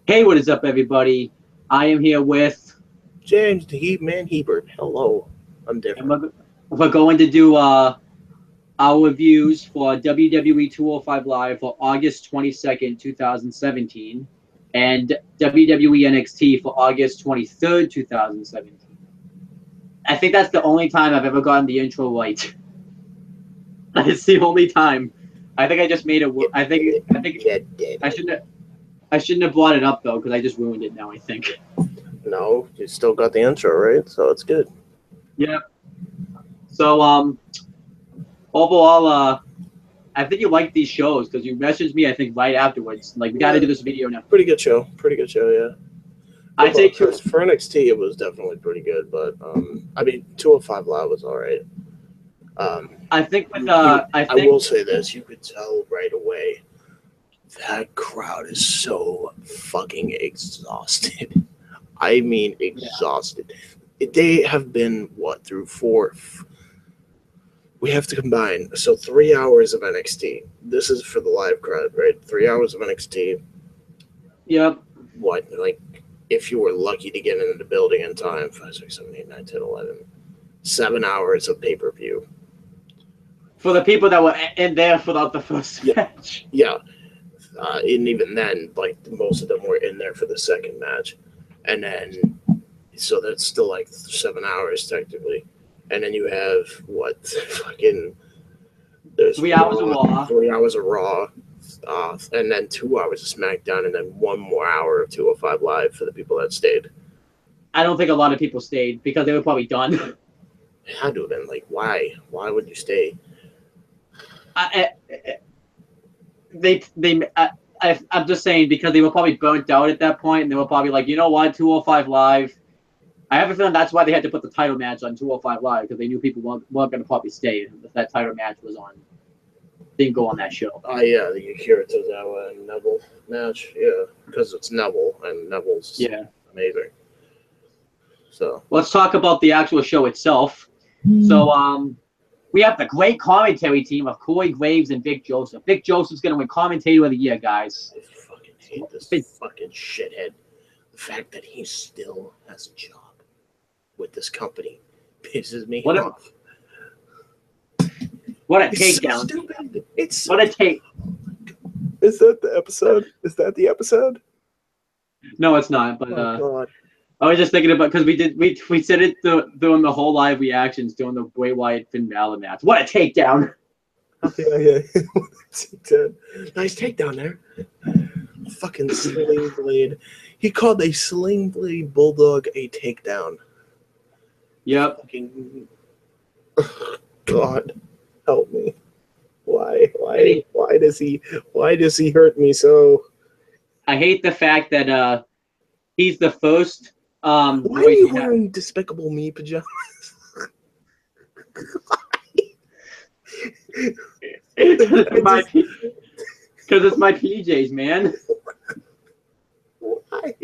Hey, what is up, everybody? I am here with, James the Heat Man Hebert. Hello. I'm and different. we're going to do our reviews for WWE 205 Live for August 22nd, 2017, and WWE NXT for August 23rd, 2017. I think that's the only time I've ever gotten the intro right. It's the only time. I think I just made it. I think Yeah. I shouldn't have brought it up though because I just ruined it now. I think. No, you still got the intro, right? So it's good. Yeah. So overall, I think you like these shows because you messaged me, I think, right afterwards. Like, we got to do this video now. Pretty good show. Yeah. I say too. For NXT, it was definitely pretty good, but I mean, 205 Live was all right. I think with I will say this: you could tell right away that crowd is so fucking exhausted. I mean, exhausted. They have been through four. We have to combine. So 3 hours of NXT. This is for the live crowd, right? 3 hours of NXT. Yep. What, like, if you were lucky to get into the building in time, 5, 6, 7, 8, 9, 10, 11. 7 hours of pay per view. For the people that were in there for the first match. Yeah. And even then, like, most of them were in there for the second match. And then, so that's still like 7 hours technically. And then you have fucking. There's 3 hours of Raw. 3 hours of Raw. And then 2 hours of SmackDown, and then 1 more hour of 205 Live for the people that stayed. I don't think a lot of people stayed because they were probably done. It had to have been. Like, why? Why would you stay? I'm just saying because they were probably burnt out at that point, and they were probably like, you know what, 205 Live. I have a feeling that's why they had to put the title match on 205 Live because they knew people weren't going to probably stay if that title match was on. Didn't go on that show. Yeah, the Akira Tozawa and Neville match. Yeah, because it's Neville, and Neville's amazing. So let's talk about the actual show itself. So we have the great commentary team of Corey Graves and Vic Joseph. Vic Joseph's going to win Commentator of the Year, guys. I fucking hate this fucking shithead. The fact that he still has a job with this company pisses me off. What a takedown. So stupid. It's what a take. Is that the episode? Is that the episode? No, it's not. But God. I was just thinking about because we said it during the whole live reactions during the Bray Wyatt Finn Balor match. What a takedown! Yeah. Nice takedown there. Fucking Sling Blade. He called a Sling Blade Bulldog a takedown. Yep. Fucking God, help me. Why does he hurt me so? I hate the fact that he's the first. Why are you wearing Despicable Me pajamas? Because it's my PJs, man. Why?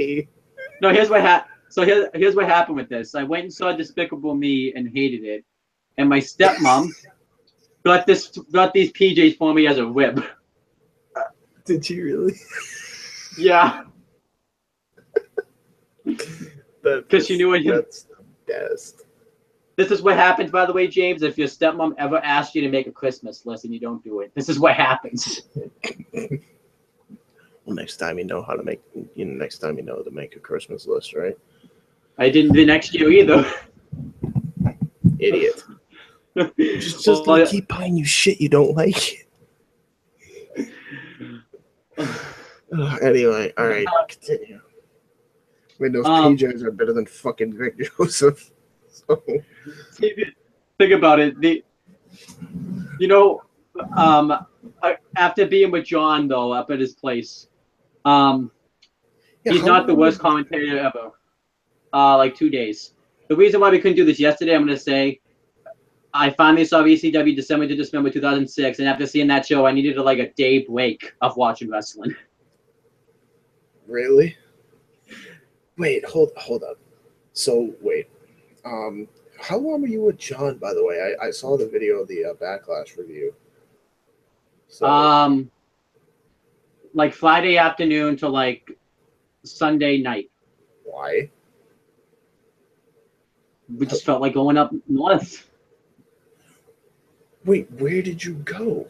No, here's what happened. So here's what happened with this. I went and saw Despicable Me and hated it, and my stepmom got these PJs for me as a rib. Did you really? Yeah. Because she knew that's the best. This is what happens, by the way, James. If your stepmom ever asks you to make a Christmas list and you don't do it, this is what happens. Well, next time you know to make a Christmas list, right? I didn't the next year either. Idiot. Just keep buying you shit you don't like. Anyway, all right, continue. I mean, those PJs are better than fucking Vic Joseph. So. Think about it. After being with John though up at his place, he's not the worst commentator ever. Like 2 days. The reason why we couldn't do this yesterday, I'm gonna say, I finally saw ECW December to December 2006, and after seeing that show, I needed a day break of watching wrestling. Really? Wait, hold up. So wait, how long were you with John? By the way, I saw the video of the Backlash review. So, like Friday afternoon to Sunday night. Why? We just felt like going up north. Wait, where did you go?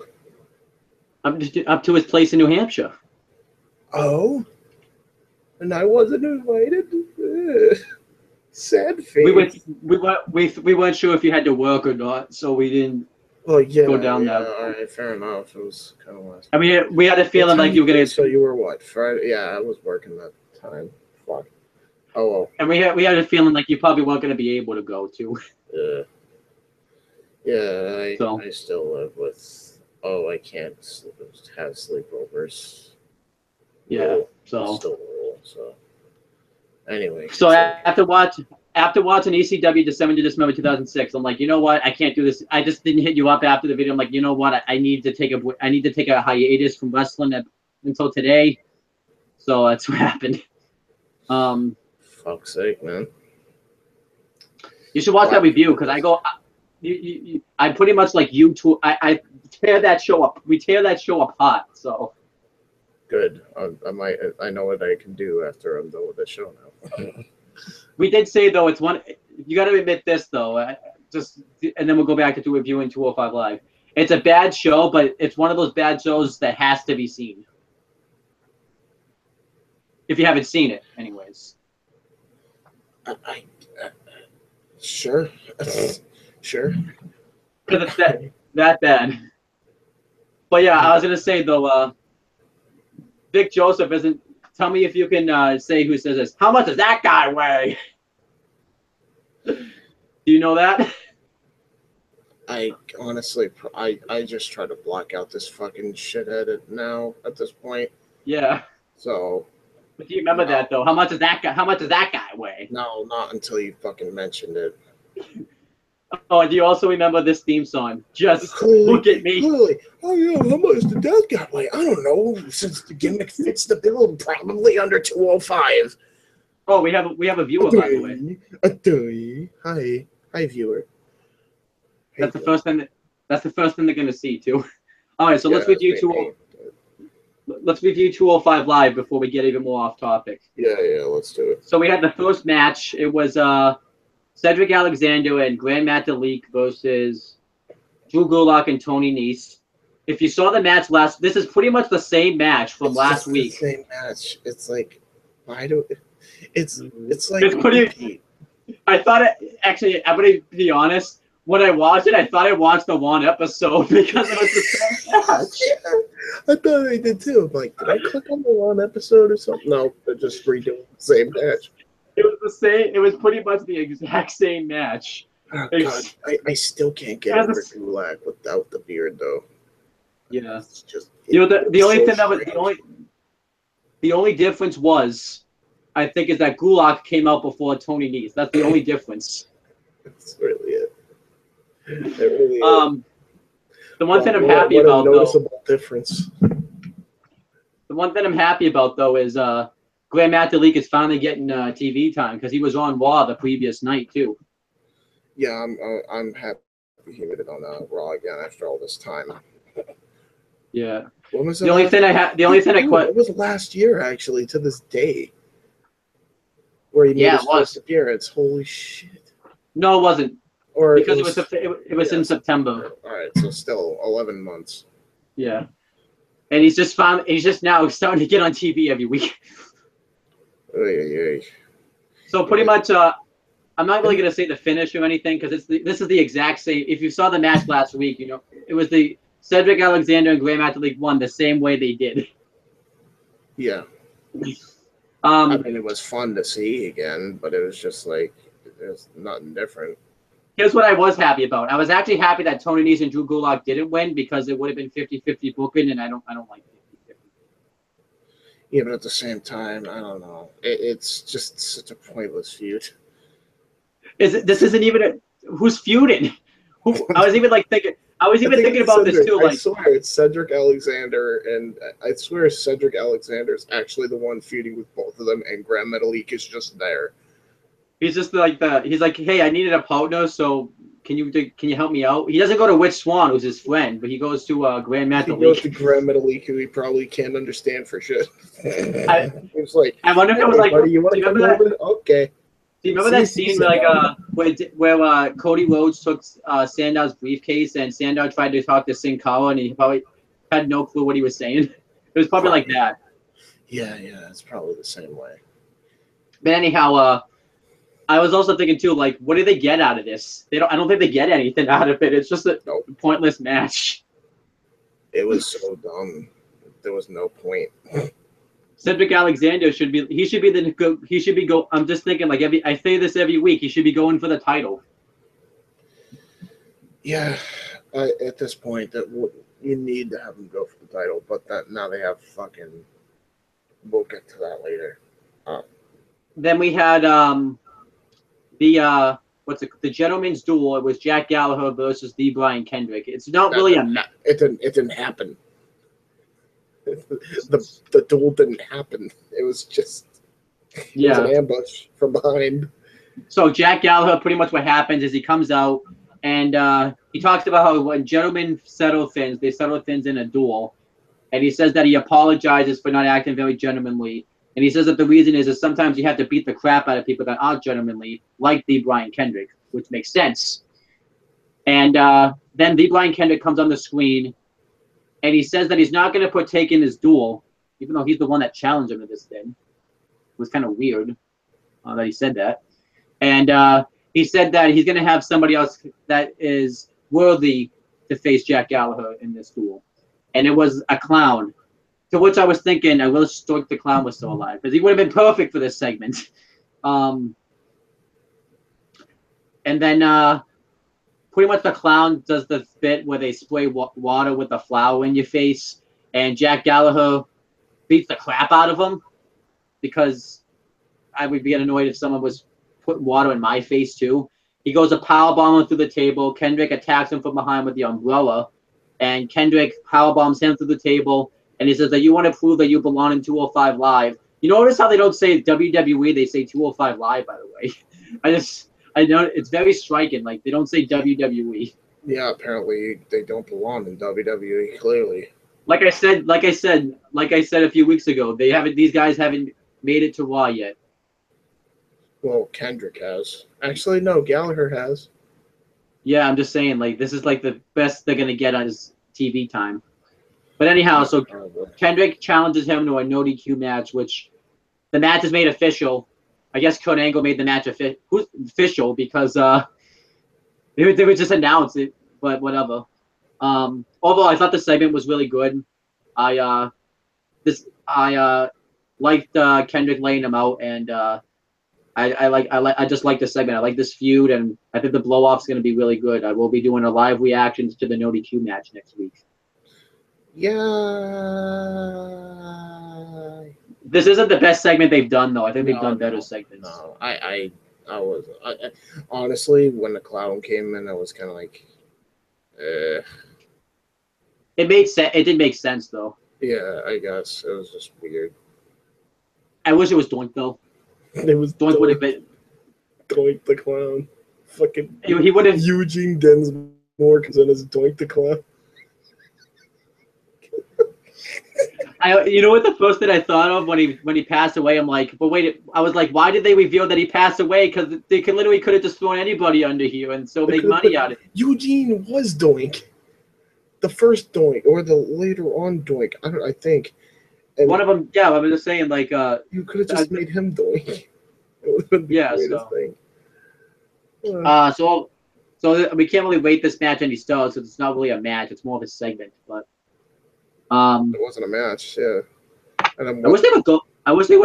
Up to his place in New Hampshire. Oh, and I wasn't invited. Sad face. We weren't sure if you had to work or not, so we didn't. Well, yeah, go down yeah, that. All right, fair enough. It was kind of last. I mean, we had a feeling like you were gonna. So you were what? Friday? Yeah, I was working that time. Fuck. Oh well. And we had a feeling like you probably weren't gonna be able to go to. Yeah. Yeah, I still live with. Oh, I can't have sleepovers. Yeah. So. Still rule, so. Anyway. So after watching ECW December to Dismember 2006, I'm like, you know what? I can't do this. I just didn't hit you up after the video. I'm like, you know what? I need to take a hiatus from wrestling until today. So that's what happened. Fuck's sake, man. You should watch that review because I go. I pretty much like you two. I tear that show up. We tear that show apart. So. Good. I know what I can do after I'm done with the show now. We did say though it's one. You got to admit this though. And then we'll go back to reviewing 205 Live. It's a bad show, but it's one of those bad shows that has to be seen. If you haven't seen it, anyways. Sure. Sure. Because it's that bad. But yeah, I was gonna say though. Vic Joseph isn't. Tell me if you can say who says this. How much does that guy weigh? Do you know that? I honestly, I just try to block out this fucking shithead now at this point. Yeah. So. But do you remember that though? How much does that guy weigh? No, not until you fucking mentioned it. Oh, and do you also remember this theme song? Just look at me. Clearly. Oh yeah, how much did that guy weigh? I don't know. Since the gimmick fits the bill, probably under 205. Oh, we have a viewer by the way. Hi viewer. That's the first thing. That's the first thing they're gonna see too. All right, so let's review 205 Live before we get even more off topic. Yeah, let's do it. So we had the first match. It was Cedric Alexander and Grand Metalik versus Drew Gulak and Tony Nese. If you saw the match this is pretty much the same match from last week. The same match. It's like, why do it's like it's pretty. I thought actually, I'm gonna be honest. When I watched it, I thought I watched the one episode because it was the same match. Yeah, I thought I did too. I'm like, did I click on the one episode or something? No, they're just redoing the same match. It was the same. It was pretty much the exact same match. Oh, God, I still can't get over Gulak without the beard though. Yeah, it's just the only thing that was the only difference was, I think, is that Gulak came out before Tony Nese. That's the only difference. That's really it. It really is. The one thing I'm happy about noticeable difference. The one thing I'm happy about though is Grand Metalik is finally getting TV time because he was on Raw the previous night too. Yeah, I'm happy he made it on Raw again after all this time. Yeah. When was the only thing I quit. It was last year actually to this day. Where he made his first appearance. Holy shit. No, it wasn't. Or because it was in September. All right, so still 11 months. Yeah. And he's just now starting to get on TV every week. So pretty much, I'm not really gonna say the finish or anything because this is the exact same. If you saw the match last week, you know it was the Cedric Alexander and Grand Metalik won the same way they did. Yeah. I mean, it was fun to see again, but it was just like there's nothing different. Here's what I was happy about. I was actually happy that Tony Nese and Drew Gulak didn't win because it would have been 50-50 booking, and I don't like 50-50. Yeah, but at the same time, I don't know. It's just such a pointless feud. This isn't even who's feuding. I was even thinking about this too. I swear it's Cedric Alexander, and I swear Cedric Alexander is actually the one feuding with both of them, and Grand Metalik is just there. He's just like he's like, hey, I needed a partner, so can you help me out? He doesn't go to Rich Swann, who's his friend, but he goes to Grand He Metalik. goes to Grand Metalik, who he probably can't understand for shit. It's like, I wonder if it was like, buddy, you want do to you come remember over? Okay. Do you remember that scene where Cody Rhodes took Sandow's briefcase and Sandow tried to talk to Sin Cara and he probably had no clue what he was saying? It was probably like that. Yeah, it's probably the same way. But anyhow, I was also thinking too, like, what do they get out of this? I don't think they get anything out of it. It's just a pointless match. It was so dumb. There was no point. Cedric Alexander should be I'm just thinking, like, I say this every week, he should be going for the title. Yeah, at this point, you need to have him go for the title, but now they have fucking. We'll get to that later. Then we had the gentleman's duel. It was Jack Gallagher versus the Brian Kendrick. It's not really a match. It didn't happen. The duel didn't happen. It was just it was an ambush from behind. So Jack Gallagher, pretty much what happens is he comes out and he talks about how when gentlemen settle things, they settle things in a duel. And he says that he apologizes for not acting very gentlemanly. And he says that the reason is sometimes you have to beat the crap out of people that aren't gentlemanly, like the Brian Kendrick, which makes sense. And then the Brian Kendrick comes on the screen, and he says that he's not going to partake in this duel, even though he's the one that challenged him to this thing. It was kind of weird that he said that. And he said that he's going to have somebody else that is worthy to face Jack Gallagher in this duel. And it was a clown. To which I was thinking, I wish Stork the Clown was still alive, because he would have been perfect for this segment. And then pretty much the clown does the bit where they spray water with the flour in your face, and Jack Gallagher beats the crap out of him, because I would be annoyed if someone was putting water in my face too. He goes to powerbomb him through the table. Kendrick attacks him from behind with the umbrella, and Kendrick powerbombs him through the table. And he says that you want to prove that you belong in 205 Live. You notice how they don't say WWE, they say 205 Live, by the way. I know it's very striking. Like, they don't say WWE. Yeah, apparently they don't belong in WWE, clearly. Like I said a few weeks ago, these guys haven't made it to Raw yet. Well, Kendrick has. Actually, no, Gallagher has. Yeah, I'm just saying, like, this is like the best they're gonna get on his TV time. But anyhow, so Kendrick challenges him to a no DQ match, which the match is made official. I guess Kurt Angle made the match official because they would just announce it, but whatever. Although I thought the segment was really good. I liked Kendrick laying him out, and I just like the segment. I like this feud, and I think the blow off's going to be really good. I will be doing a live reactions to the no DQ match next week. Yeah. This isn't the best segment they've done, though. I think they've done better segments. No, I was honestly, when the clown came in, I was kind of like, It made sense. It did make sense, though. Yeah, I guess it was just weird. I wish it was Doink, though. It was Doink would have been Doink the Clown. Fucking he would have Eugene Densmore comes in as Doink the Clown. You know what the first thing I thought of when he passed away? I'm like, but wait, I was like, why did they reveal that he passed away? Because they could have just thrown anybody under here and so make money out of it. Eugene was Doink, the first Doink or the later on Doink. I think. And one of them, yeah. I was just saying, like, you could have just made him Doink. It would have been the greatest thing. So we can't really rate this match any stars because it's not really a match; it's more of a segment. But it wasn't a match, yeah. And I wish they would go. I wish they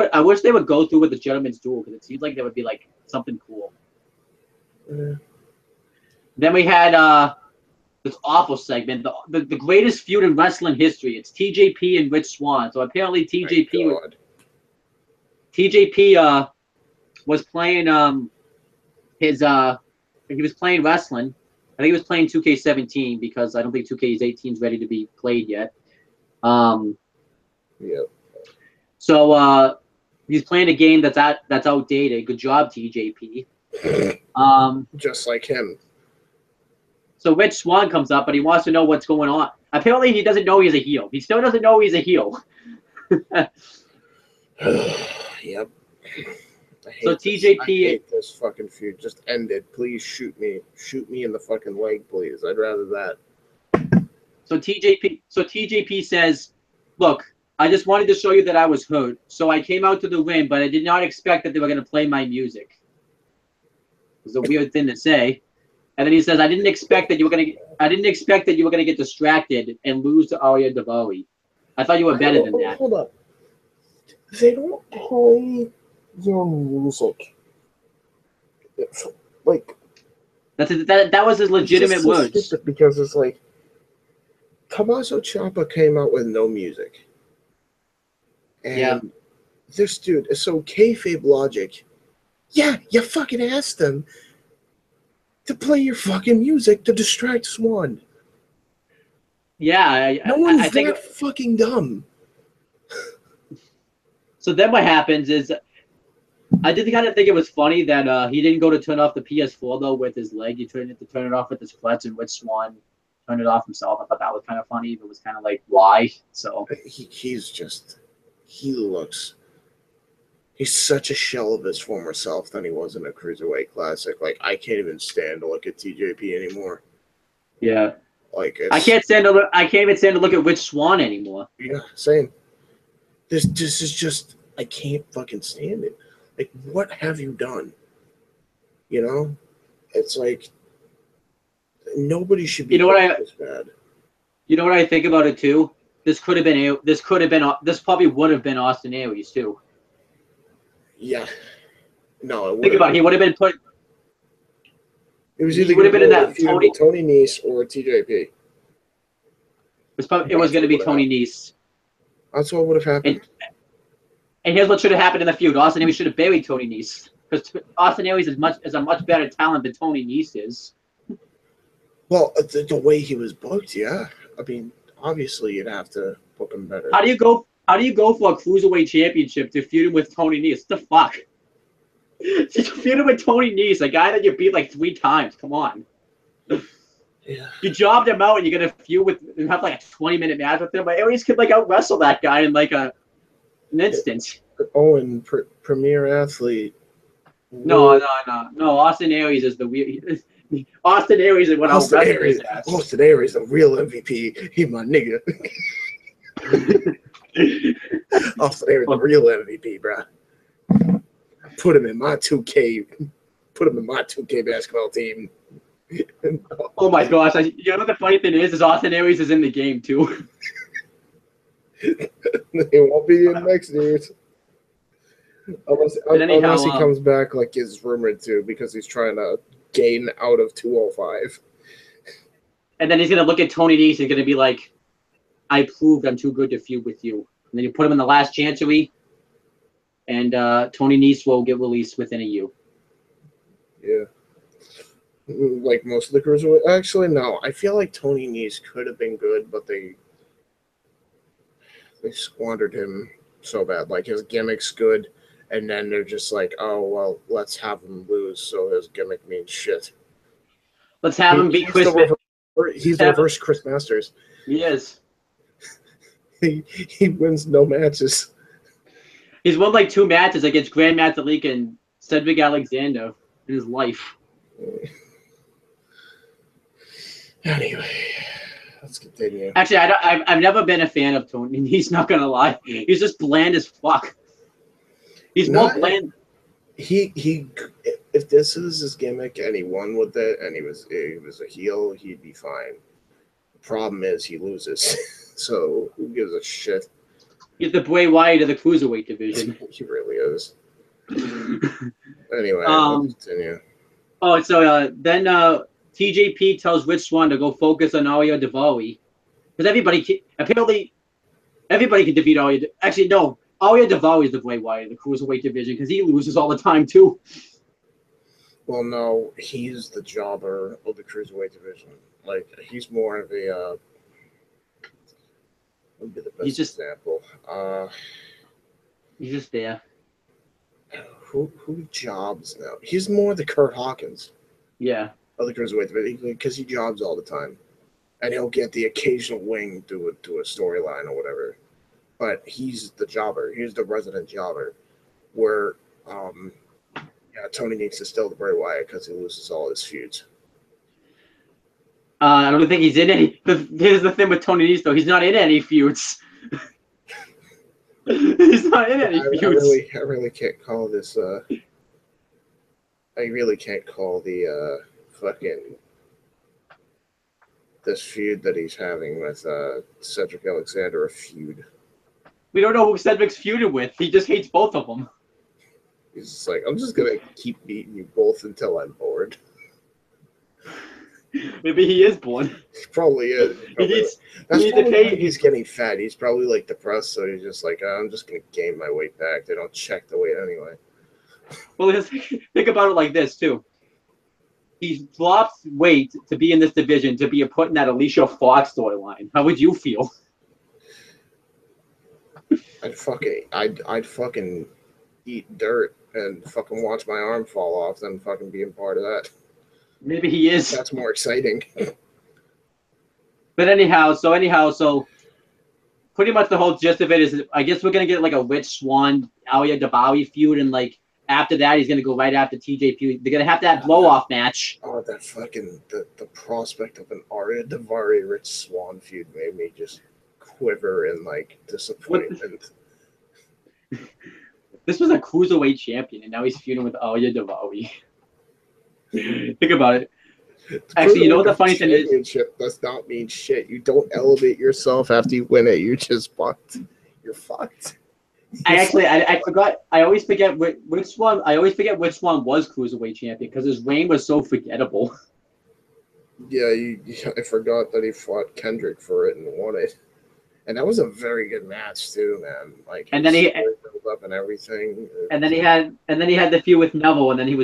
would go through with the gentleman's duel because it seems like there would be like something cool. Yeah. Then we had this awful segment, the greatest feud in wrestling history. It's TJP and Rich Swann. So apparently TJP was playing he was playing wrestling. I think he was playing 2K17 because I don't think 2K18 is ready to be played yet. Yeah. So he's playing a game that's outdated. Good job, TJP. Just like him. So Rich Swann comes up, but he wants to know what's going on. Apparently, he doesn't know he's a heel. He still doesn't know he's a heel. Yep. So TJP, I hate this fucking feud. Just end it, please. Shoot me in the fucking leg, please. I'd rather that. So TJP says, "Look, I just wanted to show you that I was hurt, so I came out to the ring, but I did not expect that they were going to play my music." It was a weird thing to say. And then he says, "I didn't expect that you were going to get distracted and lose to Arya Daivari. I thought you were better than that." Hold up. They don't play your music. Like that was his legitimate words. Because it's like Tommaso Ciampa came out with no music. And this dude is so kayfabe logic. Yeah, you fucking asked them to play your fucking music to distract Swan. Yeah, no one's that fucking dumb. So then what happens is, I did kind of think it was funny that he didn't go to turn off the PS4 though with his leg. He tried to turn it off with his clutch, and Rich Swann turned it off himself. I thought that was kind of funny. It was kind of like, why? So he's such a shell of his former self than he was in a Cruiserweight Classic. Like, I can't even stand to look at TJP anymore. Yeah. Like, I can't even stand to look at Rich Swann anymore. Yeah, same. This is just, I can't fucking stand it. Like, what have you done? You know? It's like, nobody should be this bad. You know what I think about it too? This probably would have been Austin Aries too. Yeah. No, it think about it. He would have been put. It was either going to be Tony Nese or TJP. It was going to be Tony Nese. That's what would have happened. And here's what should have happened in the feud. Austin Aries should have buried Tony Nese, because Austin Aries is a much better talent than Tony Nese is. Well, the way he was booked, yeah. I mean, obviously you'd have to book him better. How do you go for a Cruiserweight Championship to feud him with Tony Nese? What the fuck? Just feud him with Tony Nese, a guy that you beat like 3 times. Come on. Yeah. You jobbed him out and you're going to feud with and have like a 20-minute match with him. But Aries could like out wrestle that guy in like an instant. Owen, premier athlete. No. Austin Aries is the weird. Austin Aries is what I'll wrestle his ass. Austin Aries, the real MVP. He my nigga. Austin Aries, the real MVP, bro. Put him in my 2K. Put him in my 2K basketball team. Oh my gosh! You know what the funny thing is Austin Aries is in the game too. He won't be in next year's. Unless he comes back like is rumored to, because he's trying to gain out of 205. And then he's going to look at Tony Nese and going to be like, I proved I'm too good to feud with you. And then you put him in the last chancery, and Tony Nese will get released within a year. Yeah. Like most of the cruiserweight. Actually, no. I feel like Tony Nese could have been good, but they squandered him so bad. Like, his gimmick's good, and then they're just like, oh, well, let's have him lose, so his gimmick means shit. Let's have him beat Chris. He's the reverse Chris Masters. He is. He wins no matches. He's won like 2 matches against Grand Metalik and Cedric Alexander in his life. Anyway, let's continue. Actually, I've never been a fan of Tony. He's not gonna lie. He's just bland as fuck. He's more bland. He if this is his gimmick and he won with it and he was a heel, he'd be fine. The problem is he loses. So who gives a shit? He's the Bray Wyatt of the Cruiserweight division. He really is. Anyway, let's continue. Oh, so then TJP tells Rich Swann to go focus on Arya Daivari, because apparently everybody can defeat Arya. Actually, no, Arya Daivari is the Bray Wyatt of the Cruiserweight division, because he loses all the time too. Well, no, he's the jobber of the Cruiserweight division. Like, he's more of a would be the best example. He's just there. Who jobs now? He's more the Kurt Hawkins. Yeah. of the cruiserweight division because he jobs all the time, and he'll get the occasional wing to a storyline or whatever. But he's the jobber. He's the resident jobber. Where, Tony needs to still the Bray Wyatt because he loses all his feuds. I don't think he's in any. Here's the thing with Tony Nese, though. He's not in any feuds. He's not in any feuds. I really can't call this. I really can't call the fucking this feud that he's having with Cedric Alexander a feud. We don't know who Cedric's feuded with. He just hates both of them. He's just like, I'm just gonna keep beating you both until I'm bored. Maybe he is bored. He probably is. That's probably why he's getting fat. He's probably like depressed, so he's just like, I'm just gonna gain my weight back. They don't check the weight anyway. Well, think about it like this too. He drops weight to be in this division, to be put in that Alicia Fox storyline. How would you feel? I'd fucking eat dirt and fucking watch my arm fall off than fucking being part of that. Maybe he is. That's more exciting. But anyhow, so pretty much the whole gist of it is, I guess we're gonna get like a Rich Swann, Alia Davawi feud, and like after that, he's gonna go right after TJ feud. They're gonna have that blow off match. Oh, that fucking the prospect of an Aria Daivari Rich Swann feud made me just quiver in like disappointment. This was a cruiserweight champion, and now he's feuding with Alia Davawi. Think about it. Actually, you know what the funny thing is? Championship does not mean shit. You don't elevate yourself after you win it. You're just fucked. You're fucked. I forgot. I always forget which one. I always forget which one was cruiserweight champion because his reign was so forgettable. Yeah, I forgot that he fought Kendrick for it and won it. And that was a very good match too, man. Like, and then he built up and everything. And then he had the feud with Neville, and then he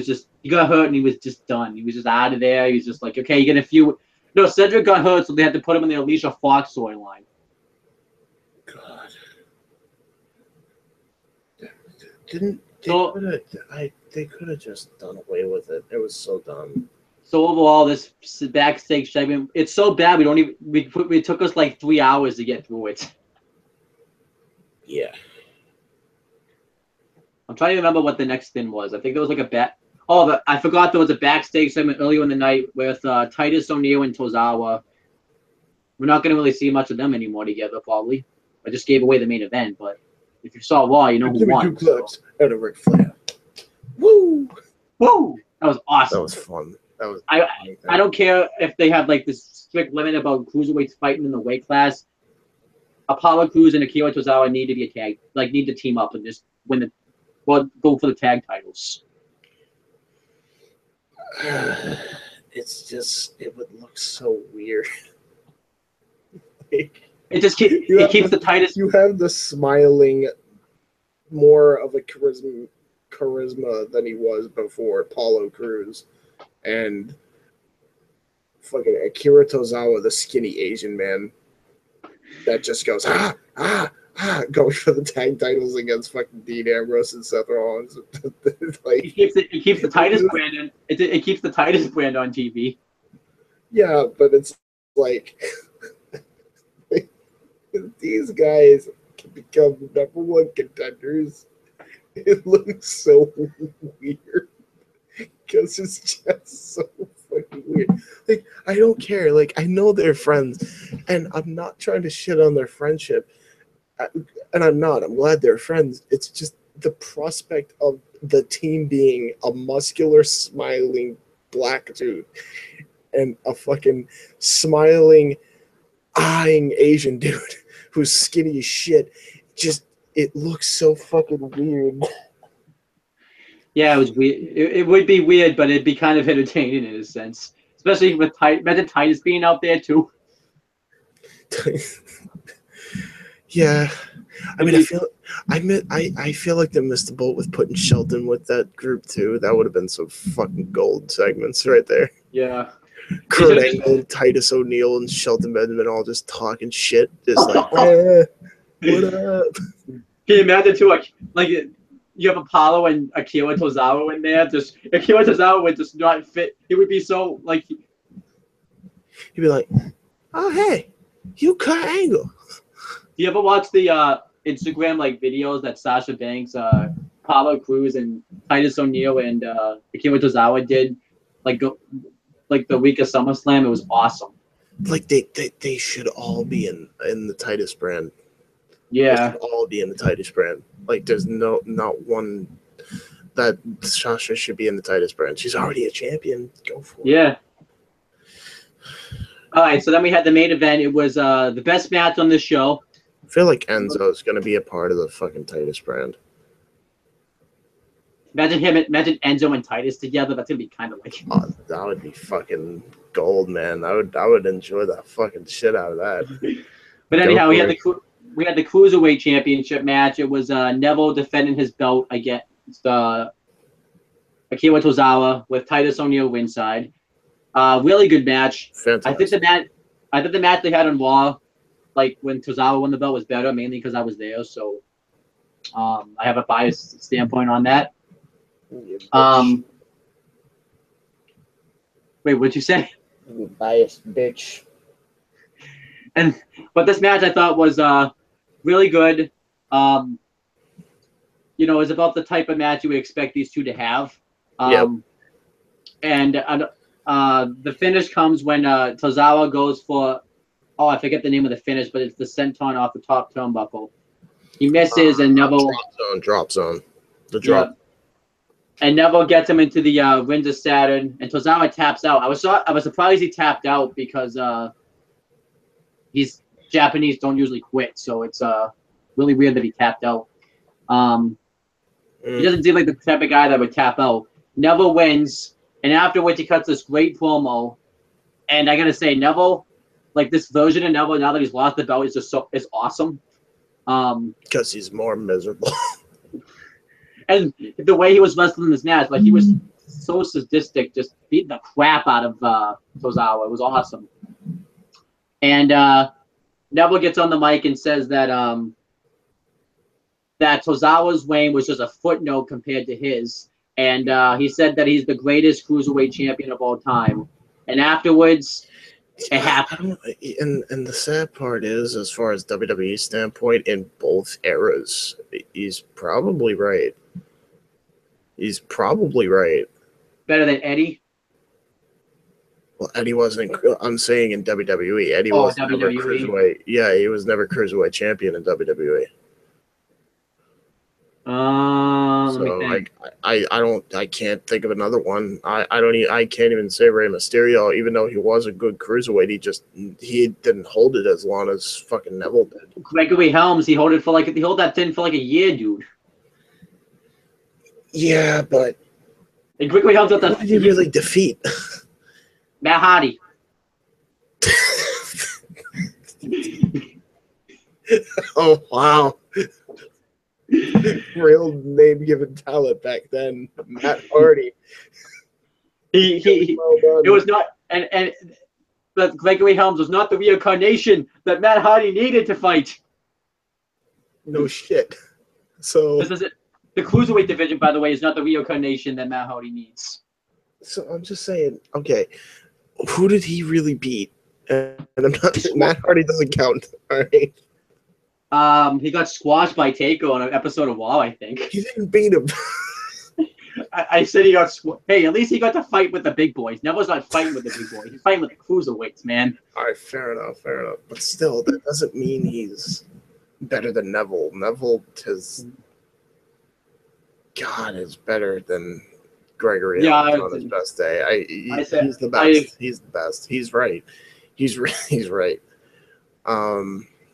got hurt, and he was just done. He was just out of there. He was just like, okay, you're gonna feud. No, Cedric got hurt, so they had to put him in the Alicia Fox storyline. God, they could have just done away with it. It was so dumb. So overall, this backstage segment, it's so bad it took us like 3 hours to get through it. Yeah. I'm trying to remember what the next thing was. I think there was like I forgot there was a backstage segment earlier in the night with Titus O'Neil and Tozawa. We're not going to really see much of them anymore together, probably. I just gave away the main event, but if you saw Raw, you know who won. 2 clubs out of Ric Flair. Woo! Woo! That was awesome. That was fun. I don't care if they have like this strict limit about cruiserweights fighting in the weight class. Apollo Crews and Akira Tozawa need to team up and just go for the tag titles. It's just, it would look so weird. It keeps the tightest. You have the smiling, more of a charisma than he was before Apollo Crews. And fucking Akira Tozawa, the skinny Asian man that just goes going for the tag titles against fucking Dean Ambrose and Seth Rollins. Like, it keeps the Titus brand in, it keeps the Titus brand on TV. Yeah, but it's like these guys can become #1 contenders. It looks so weird. Because it's just so fucking weird. Like, I don't care. Like, I know they're friends, and I'm not trying to shit on their friendship. And I'm not. I'm glad they're friends. It's just the prospect of the team being a muscular, smiling black dude and a fucking smiling, eyeing Asian dude who's skinny as shit. Just, it looks so fucking weird. Yeah, it was weird. It would be weird, but it'd be kind of entertaining in a sense, especially with imagine Titus being out there too. Yeah, I mean, I feel like they missed the boat with putting Shelton with that group too. That would have been some fucking gold segments right there. Yeah, Kurt Angle, Titus O'Neil, and Shelton Benjamin all just talking shit, just like, what up? Can you imagine too? Like you have Apollo and Akira Tozawa in there. Just Akira Tozawa would just not fit. He would be so like. He'd be like, "Oh hey, you cut angle." Do you ever watch the Instagram like videos that Sasha Banks, Apollo Crews, and Titus O'Neil and Akira Tozawa did, like the week of SummerSlam? It was awesome. Like they should all be in the Titus brand. Yeah, they should all be in the Titus brand. Like there's not one that Sasha should be in the Titus brand. She's already a champion. Go for it. Yeah. All right, so then we had the main event. It was the best match on the show. I feel like Enzo is going to be a part of the fucking Titus brand. Imagine Enzo and Titus together. That's gonna be kind of like. Oh, that would be fucking gold, man. I would enjoy that fucking shit out of that. But anyhow, we had the Cruiserweight Championship match. It was Neville defending his belt against Akira Tozawa with Titus O'Neil ringside. Really good match. Fantastic. I think the match they had on Raw, like when Tozawa won the belt, was better, mainly because I was there. So I have a biased standpoint on that. Wait, what'd you say? You biased bitch. But this match I thought was really good. You know, it's about the type of match you would expect these two to have. And the finish comes when Tozawa goes for, I forget the name of the finish, but it's the senton off the top turnbuckle. He misses, and Neville drop zone. The drop. Yeah. And Neville gets him into the Rings of Saturn, and Tozawa taps out. I was surprised he tapped out because he's Japanese, don't usually quit, so it's really weird that he tapped out. He doesn't seem like the type of guy that would tap out. Neville wins, and afterwards he cuts this great promo. And I gotta say, Neville, like this version of Neville, now that he's lost the belt, is just is awesome. Because he's more miserable. And the way he was wrestling in this match, like he was so sadistic, just beating the crap out of Tozawa. It was awesome. And Neville gets on the mic and says that that Tozawa's reign was just a footnote compared to his. And he said that he's the greatest cruiserweight champion of all time. And afterwards, it happened. And the sad part is, as far as WWE standpoint, in both eras, he's probably right. He's probably right. Better than Eddie? Well, Eddie wasn't. I'm saying in WWE. Eddie was never cruiserweight. Yeah, he was never cruiserweight champion in WWE. So I can't think of another one. I can't even say Rey Mysterio, even though he was a good cruiserweight. He didn't hold it as long as fucking Neville did. Gregory Helms, he held that thing for like a year, dude. Yeah, but and Gregory Helms who did he really defeat? Matt Hardy. Oh wow. Real name given talent back then. Matt Hardy. It was not and but Gregory Helms was not the reincarnation that Matt Hardy needed to fight. No shit. So this is it. The cruiserweight division, by the way, is not the reincarnation that Matt Hardy needs. So I'm just saying, okay, who did he really beat? And I'm not. Matt Hardy doesn't count. All right. He got squashed by Taker on an episode of WoW, I think. He didn't beat him. I said he got hey, at least he got to fight with the big boys. Neville's not fighting with the big boys. He's fighting with the cruiserweights, man. All right, fair enough. But still, that doesn't mean he's better than Neville. Neville is better than Gregory on his best day. He's the best. He's the best. He's right. He's right.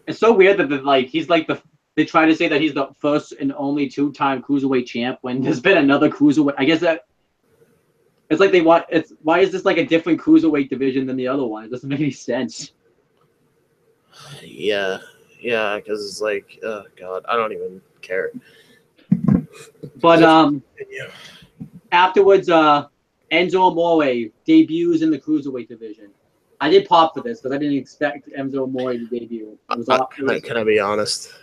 It's so weird that he's like they try to say that he's the first and only two-time cruiserweight champ when there's been another cruiserweight. I guess that it's like why is this like a different cruiserweight division than the other one? It doesn't make any sense. Yeah, because it's like, oh god, I don't even care. But afterwards, Enzo Amore debuts in the cruiserweight division. I did pop for this because I didn't expect Enzo Amore to debut. Can I be honest?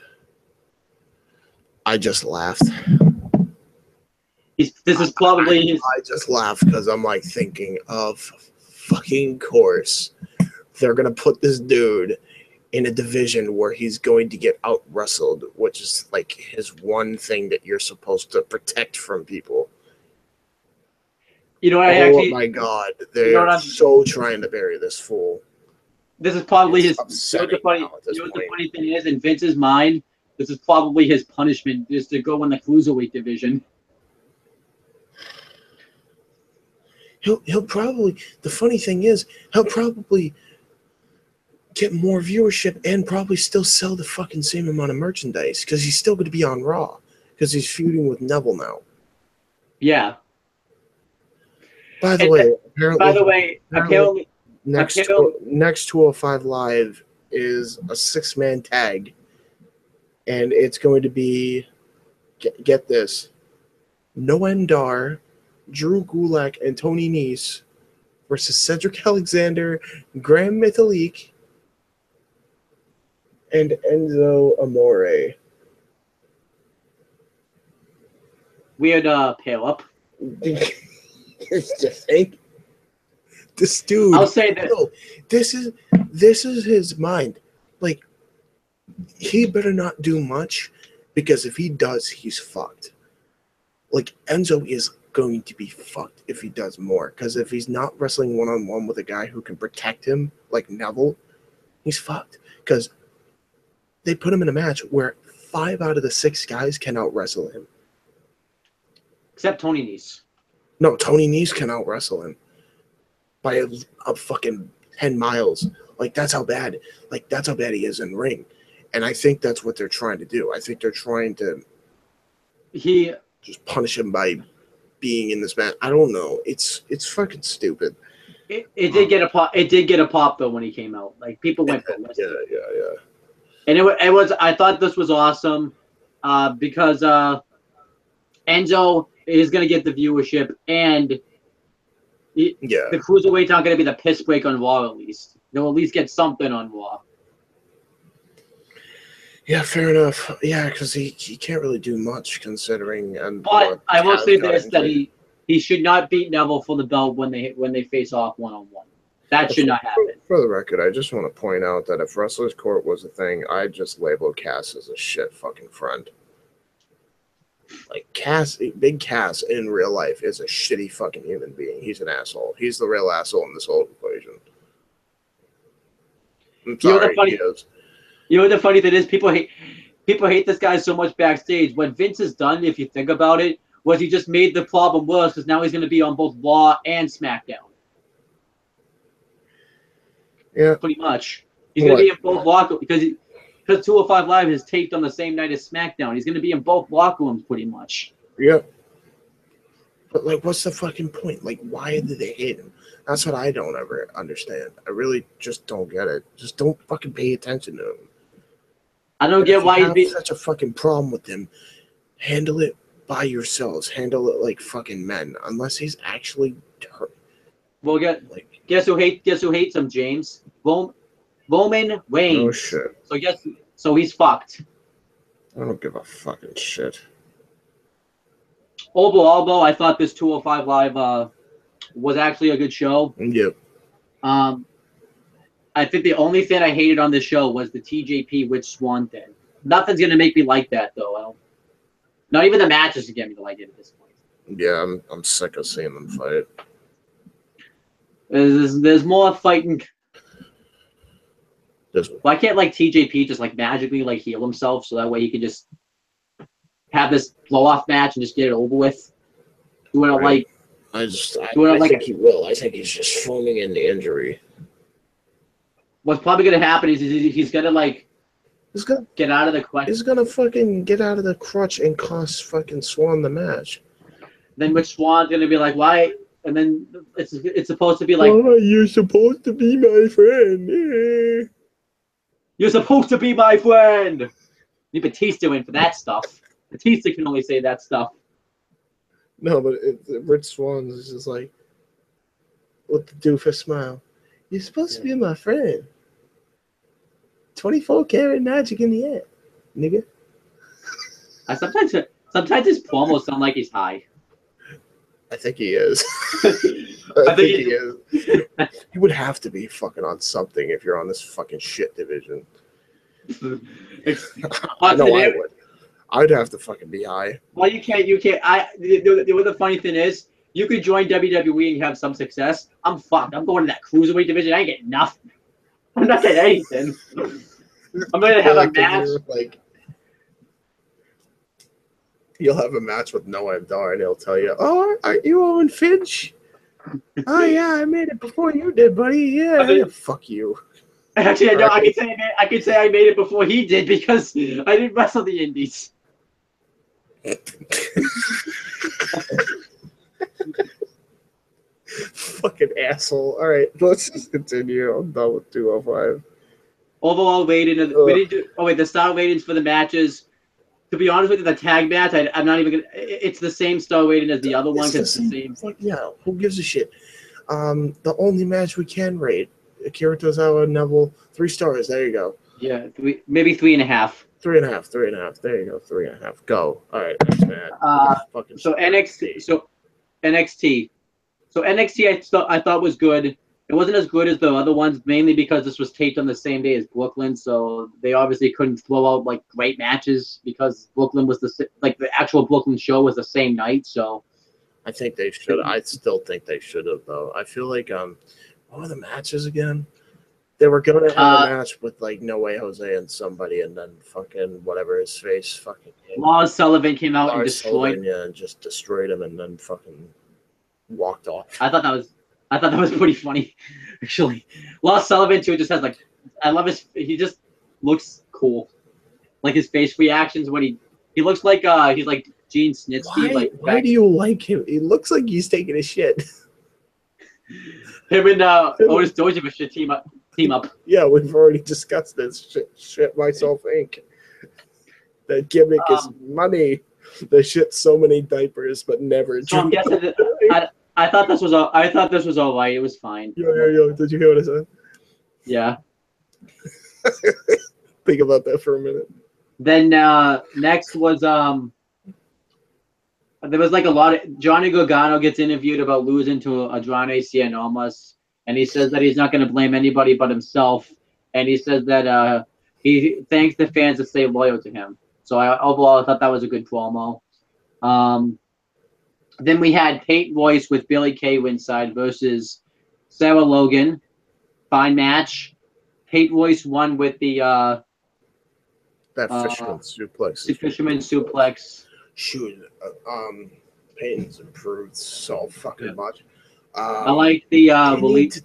I just laughed. This is probably his. I just laugh because I'm like thinking of fucking course they're gonna put this dude in a division where he's going to get out wrestled, which is like his one thing that you're supposed to protect from people. You know what? My god, they're so trying to bury this fool. This is probably It's his. You know what the point. funny thing is, in Vince's mind, this is probably his punishment, is to go in the cruiserweight division. He'll probably. The funny thing is, he'll probably get more viewership and probably still sell the fucking same amount of merchandise because he's still going to be on Raw because he's feuding with Neville now. Yeah. By the way, apparently, next 205 Live is a 6-man tag, and it's going to be get this: Noam Dar, Drew Gulak, and Tony Nese versus Cedric Alexander, Graham Metalik, and Enzo Amore. Weird pair up. Just think, this dude. I'll say that. No, this is his mind. Like, he better not do much, because if he does, he's fucked. Like, Enzo is going to be fucked if he does more, because if he's not wrestling one-on-one with a guy who can protect him, like Neville, he's fucked. Because they put him in a match where 5 out of the 6 guys can out-wrestle him. Except Tony Nese. No, Tony Nese can out-wrestle him by a fucking 10 miles. Like, that's how bad he is in ring. And I think that's what they're trying to do. I think they're trying to just punish him by being in this match. I don't know. It's fucking stupid. It did get a pop. It did get a pop though when he came out. Like, people went ballistic. Yeah. And it was. I thought this was awesome, because Enzo is going to get the viewership, and the cruiserweights aren't going to be the piss break on Raw. At least they'll at least get something on Raw. Yeah, fair enough. Yeah, because he can't really do much considering. But I will say this: that he should not beat Neville for the belt when they face off one-on-one. That should not happen. For the record, I just want to point out that if Wrestler's Court was a thing, I'd just label Cass as a shit fucking friend. Like, Big Cass in real life is a shitty fucking human being. He's an asshole. He's the real asshole in this whole equation. I'm sorry, he is. You know what the funny thing is? People hate this guy so much backstage. What Vince has done, if you think about it, was he just made the problem worse because now he's going to be on both Raw and SmackDown. Yeah. Pretty much. He's going to be in both locker because 205 Live is taped on the same night as SmackDown. He's going to be in both locker rooms pretty much. Yeah. But, like, what's the fucking point? Like, why did they hate him? That's what I don't ever understand. I really just don't get it. Just don't fucking pay attention to him. I don't get why he's such a fucking problem with him. Handle it by yourselves. Handle it like fucking men. Unless he's actually hurt. Well, guess who hates him, James? Roman Reigns. Oh shit. So he's fucked. I don't give a fucking shit. Overall, though, I thought this 205 Live was actually a good show. Yep. I think the only thing I hated on this show was the TJP Witch Swan thing. Nothing's gonna make me like that, though. Not even the matches to get me to like it at this point. Yeah, I'm sick of seeing them fight. There's more fighting. Why can't like TJP just like magically like heal himself so that way he can just have this blow off match and just get it over with? Do it like. I think he will. I think he's just phoning in the injury. What's probably gonna happen is he's gonna like. He's gonna get out of the crutch. He's gonna fucking get out of the crutch and cost fucking Swan the match. Then which Swan's gonna be like, why? And then it's supposed to be like, oh, you're supposed to be my friend. You're supposed to be my friend. Need Batista in for that stuff. Batista can only say that stuff. No, but Rich Swann is just like, with the doofus smile. You're supposed to be my friend. 24 karat magic in the air, nigga. Sometimes his promos sound like he's high. I think he is. I think he is. He would have to be fucking on something if you're on this fucking shit division. I know I would. I'd have to fucking be high. Well, you can't. The funny thing is, you could join WWE and have some success. I'm fucked. I'm going to that cruiserweight division. I ain't getting nothing. I'm not getting anything. I'm going to have a match. Like, you'll have a match with Noah and Dar, and he'll tell you, "Oh, are you Owen Finch? Oh yeah, I made it before you did, buddy. Yeah, fuck you." Actually, no, I could say I made it before he did because I didn't wrestle the Indies. Fucking asshole. All right, let's just continue. I'm done with 205. Overall rating of the star ratings for the matches. To be honest with you, the tag match, I'm not even gonna. It's the same star rating as the other one. It's the same. Yeah, who gives a shit? The only match we can rate: Akira Tozawa, Neville, 3 stars. There you go. Yeah, maybe 3.5. 3.5. 3.5. There you go. 3.5. Go. All right, next match. So NXT. So NXT. I thought was good. It wasn't as good as the other ones, mainly because this was taped on the same day as Brooklyn, so they obviously couldn't throw out like great matches because Brooklyn was the actual Brooklyn show was the same night. So I think they should. I still think they should have though. I feel like what were the matches again? They were going to have a match with like No Way Jose and somebody, and then fucking whatever his face fucking. Lars Sullivan came out and destroyed. And just destroyed him, and then fucking walked off. I thought that was pretty funny, actually. Lars Sullivan too just has like, I love he just looks cool, like his face reactions when he looks like he's like Gene Snitsky. Why do you like him? He looks like he's taking a shit. Him and Otis Dojovic should team up. Yeah, we've already discussed this. Shit myself Inc. That gimmick is money. They shit so many diapers, but never. So I'm guessing that I thought this was all right. It was fine. Yo. Did you hear what I said? Yeah. Think about that for a minute. Then next was there was like a lot of Johnny Gargano gets interviewed about losing to Andrade Cien Almas, and he says that he's not going to blame anybody but himself, and he says that he thanks the fans that stay loyal to him. So overall I thought that was a good promo. Then we had Peyton Royce with Billy Kay ringside versus Sarah Logan. Fine match. Peyton Royce won with the that fisherman suplex. The fisherman suplex. Shoot, Peyton's improved so fucking much. I like the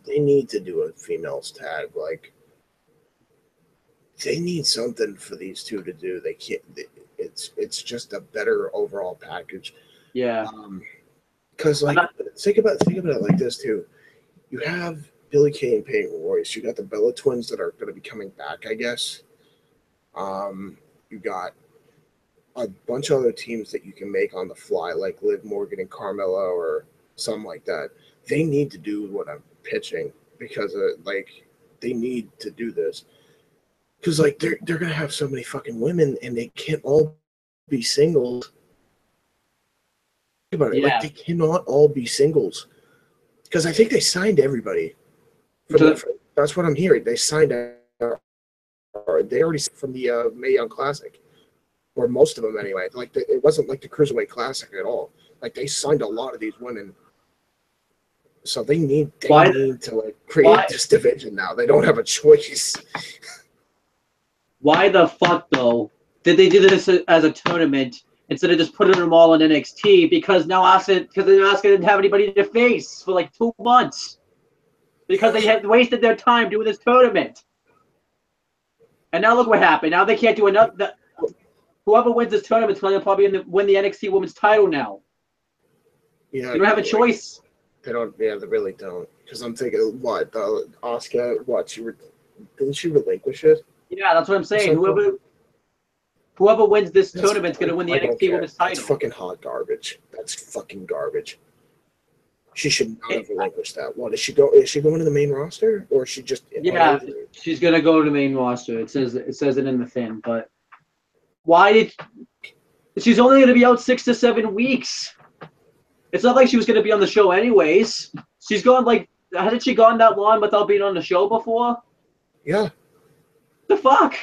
they need to do a females tag. Like they need something for these two to do. They can't. It's just a better overall package. Yeah. Because think about it like this too. You have Billy Kay and Peyton Royce. You got the Bella twins that are going to be coming back, I guess. You got a bunch of other teams that you can make on the fly, like Liv Morgan and Carmella or something like that. They need to do what I'm pitching because they need to do this. Because they're gonna have so many fucking women and they can't all be singles. Think about it. Yeah. They cannot all be singles. Because I think they signed everybody. That's what I'm hearing. They signed they already from the Mae Young Classic. Or most of them anyway. It wasn't like the Cruiserweight Classic at all. They signed a lot of these women. So they need to create this division now. They don't have a choice. Why the fuck though did they do this as a tournament instead of just putting them all on NXT? Because Asuka didn't have anybody to face for 2 months because they had wasted their time doing this tournament. And now look what happened. Now they can't do another. Whoever wins this tournament is going to probably win the NXT Women's title now. Yeah, they don't have a choice. They don't. Yeah, they really don't. Because I'm thinking, what Asuka? What didn't she relinquish it? Yeah, that's what I'm saying. Whoever wins this tournament is going to win the NXT Women's title. That's fucking hot garbage. That's fucking garbage. She should not have relinquished that. What is she go? Is she going to the main roster, or is she just? Yeah, she's going to go to the main roster. It says it in the thing, but why did? She's only going to be out 6 to 7 weeks. It's not like she was going to be on the show anyways. She's gone like, hadn't she gone that long without being on the show before? Yeah. The fuck?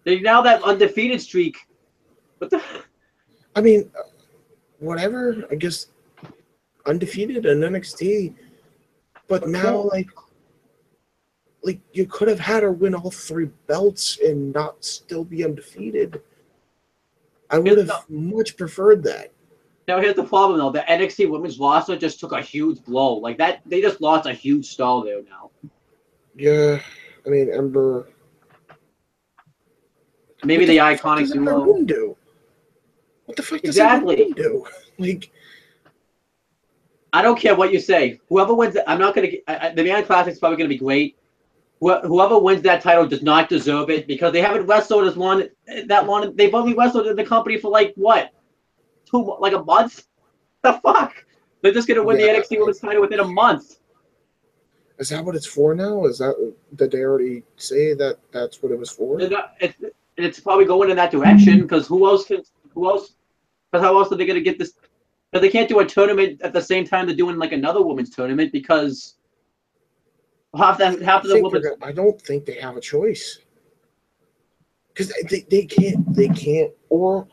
Now that undefeated streak. What the? I mean, whatever. I guess undefeated in NXT, but now like you could have had her win all 3 belts and not still be undefeated. I would have much preferred that. Now here's the problem though: the NXT women's roster just took a huge blow. Like that, they just lost a huge star there now. Yeah, I mean Ember. Maybe the Iconics do. What the fuck does exactly do? Like, I don't care what you say. Whoever wins, I'm not gonna. The Man Classic is probably gonna be great. Whoever wins that title does not deserve it because they haven't wrestled as long that long. They've only wrestled in the company for like what, like a month. The fuck? They're just gonna win the NXT Women's title within a month. Is that what it's for now? Is that did they already say that that's what it was for? It's probably going in that direction because who else? Because how else are they gonna get this? Because they can't do a tournament at the same time they're doing like another women's tournament because half of the women's. I don't think they have a choice because they can't. Or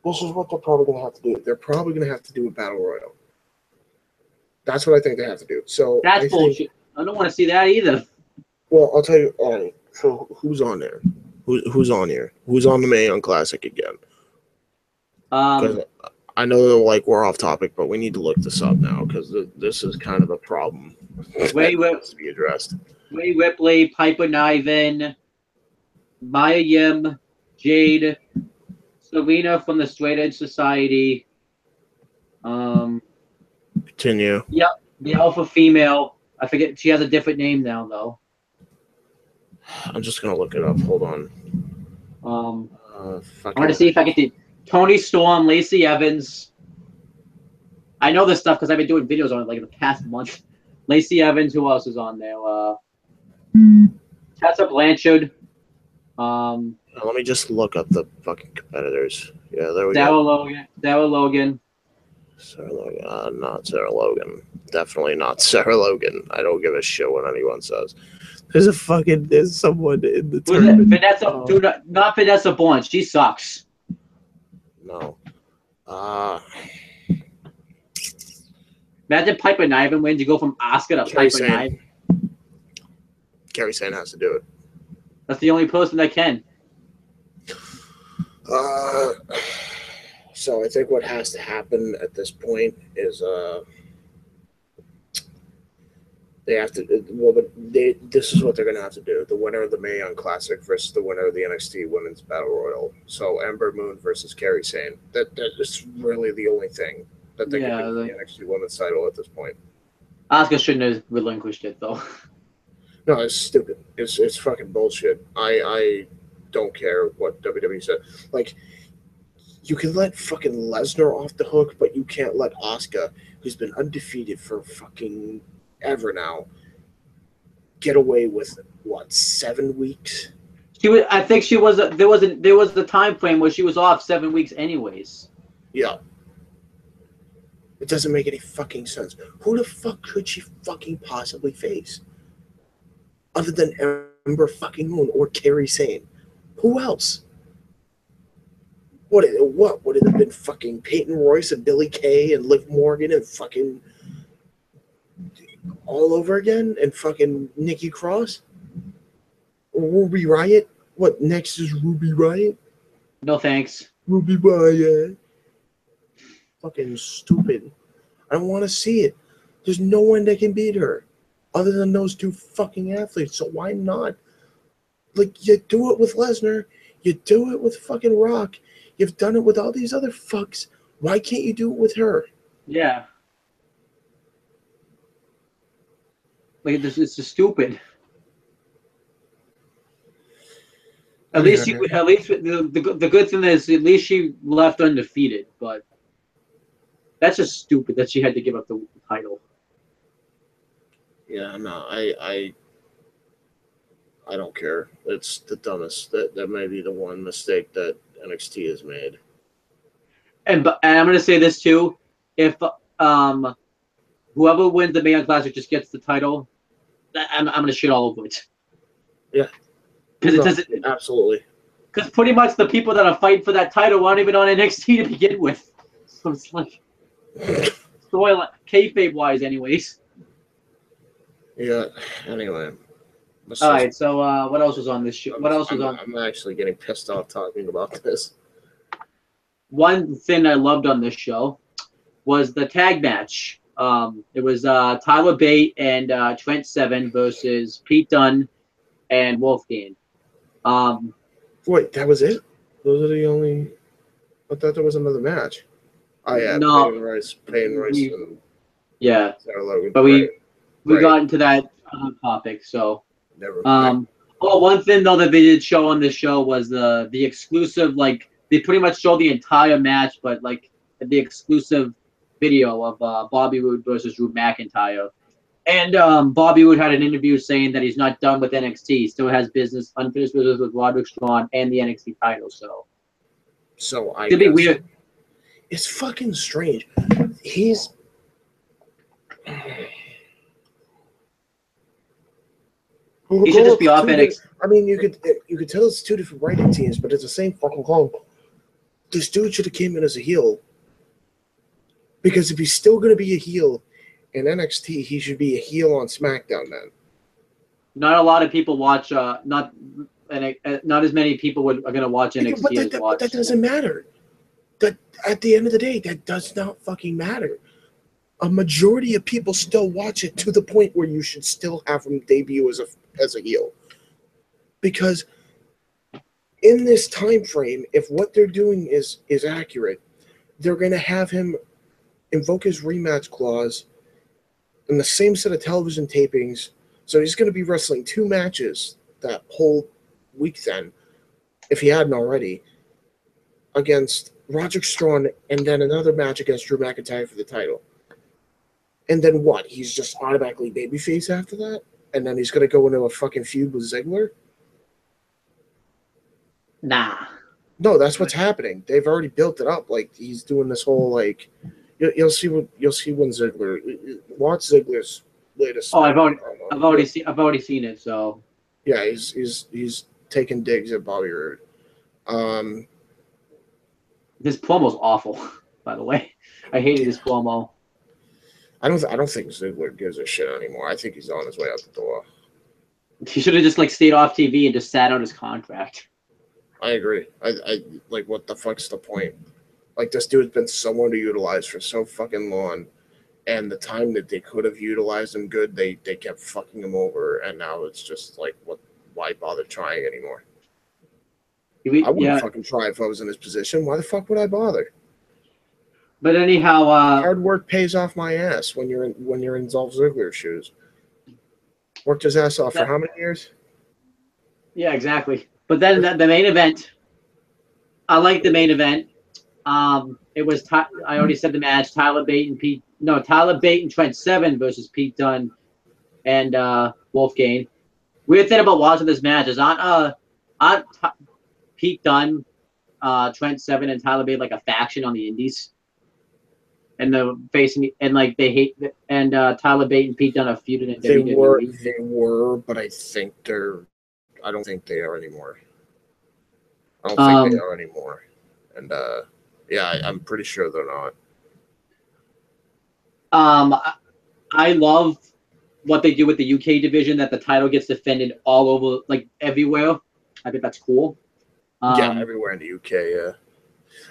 this is what they're probably gonna have to do. They're probably gonna have to do a battle royal. That's what I think they have to do. So that's bullshit. I don't want to see that either. Well, I'll tell you. All right. So who's on there? Who's on here? Who's on the Mae Young Classic again? I know like we're off topic, but we need to look this up now because this is kind of a problem that needs to be addressed. Rhea Ripley, Piper Niven, Maya Yim, Jade, Serena from the Straight Edge Society. Continue. Yep, the alpha female. I forget. She has a different name now, though. I'm just gonna look it up. Hold on. I'm gonna see if I get the Tony Storm, Lacey Evans. I know this stuff because I've been doing videos on it like in the past month. Lacey Evans. Who else is on there? Tessa Blanchard. Let me just look up the fucking competitors. Yeah, there we Sarah go. Logan. Sarah Logan. Sarah Logan. Not Sarah Logan. Definitely not Sarah Logan. I don't give a shit what anyone says. There's someone in the tournament. Vanessa, dude, not Vanessa Bourne. She sucks. No. Imagine Piper Niven wins. You go from Asuka to Piper Niven. Kairi Sane has to do it. That's the only person that can. So I think what has to happen at this point is they have to. This is what they're going to have to do: the winner of the Mae Young Classic versus the winner of the NXT Women's Battle Royal. So Ember Moon versus Kairi Sane. That is really the only thing that they can do with the NXT Women's title at this point. Asuka shouldn't have relinquished it though. No, it's stupid. It's fucking bullshit. I don't care what WWE said. Like, you can let fucking Lesnar off the hook, but you can't let Asuka, who's been undefeated for fucking ever now, get away with what, 7 weeks? She was. I think she was. There was the time frame where she was off 7 weeks, anyways. Yeah. It doesn't make any fucking sense. Who the fuck could she fucking possibly face? Other than Ember fucking Moon or Kairi Sane. Who else? What would it have been? Fucking Peyton Royce and Billie Kay and Liv Morgan and fucking all over again? And fucking Nikki Cross? Or Ruby Riott? What, next is Ruby Riott? No thanks. Ruby Riott. Fucking stupid. I don't want to see it. There's no one that can beat her other than those 2 fucking athletes. So why not? Like, you do it with Lesnar. You do it with fucking Rock. You've done it with all these other fucks. Why can't you do it with her? Yeah. Like, this is just stupid. At least the good thing is at least she left undefeated, but that's just stupid that she had to give up the title. Yeah, no, I don't care. It's the dumbest. That may be the one mistake that NXT has made. And I'm gonna say this too: if whoever wins the Mae Young Classic just gets the title, I'm gonna shit all over it. Yeah, because it doesn't. Absolutely. Because pretty much the people that are fighting for that title aren't even on NXT to begin with. So it's like storyline, kayfabe wise, anyways. Yeah. Anyway. All right. So what else was on this show? What else was on? I'm actually getting pissed off talking about this. One thing I loved on this show was the tag match. It was Tyler Bate and Trent Seven versus Pete Dunne and Wolfgang. Wait, that was it? Those are the only. I thought there was another match. Oh yeah, no, Payne Royce, and yeah, Sarah Logan. but we got into that topic. So never mind. Oh, one thing though that they did show on this show was the exclusive, like they pretty much showed the entire match, but like the exclusive video of Bobby Roode versus Drew McIntyre. And Bobby Roode had an interview saying that he's not done with NXT. He still has unfinished business with Roderick Strong and the NXT title. So I it'd be weird. It's fucking strange. He's he should just be off NXT. I mean, you could tell it's two different writing teams, but it's the same fucking clone. This dude should have came in as a heel. Because if he's still going to be a heel in NXT, he should be a heel on SmackDown then. Not a lot of people watch. Not as many people are going to watch NXT. But that doesn't matter. That at the end of the day, that does not fucking matter. A majority of people still watch it to the point where you should still have him debut as a heel. Because in this time frame, if what they're doing is accurate, they're going to have him invoke his rematch clause in the same set of television tapings. So he's going to be wrestling 2 matches that whole week then, if he hadn't already, against Roderick Strong, and then another match against Drew McIntyre for the title. And then what? He's just automatically babyface after that? And then he's going to go into a fucking feud with Ziggler? Nah. No, that's what's happening. They've already built it up. Like, he's doing this whole, like... You'll see when Ziggler... Watch Ziggler's latest... Oh, I've already seen it, so... Yeah, he's taking digs at Bobby Roode. This promo's awful, by the way. I hated this promo. I don't think Ziggler gives a shit anymore. I think he's on his way out the door. He should have just like stayed off TV and just sat out his contract. I agree. I like, what the fuck's the point? Like, this dude's been so underutilized for so fucking long, and the time that they could have utilized him good, they kept fucking him over, and now it's just like, why bother trying anymore? I wouldn't fucking try if I was in his position. Why the fuck would I bother? But anyhow, hard work pays off my ass when you're in Dolph Ziggler's shoes. Worked his ass off for how many years? Yeah, exactly. But then the main event, I like the main event. It was I already said the match: Tyler Bate and Trent Seven versus Pete Dunne and Wolfgang. Weird thing about watching this match is aren't Pete Dunne, Trent Seven, and Tyler Bate like a faction on the Indies? And the facing and like they hate and Tyler Bate and Pete Dunne are feuded in WWE. They were, but I don't think they are anymore. I don't think they are anymore. And yeah, I'm pretty sure they're not. I love what they do with the UK division, that the title gets defended all over, like everywhere. I think that's cool. Yeah, everywhere in the UK, yeah.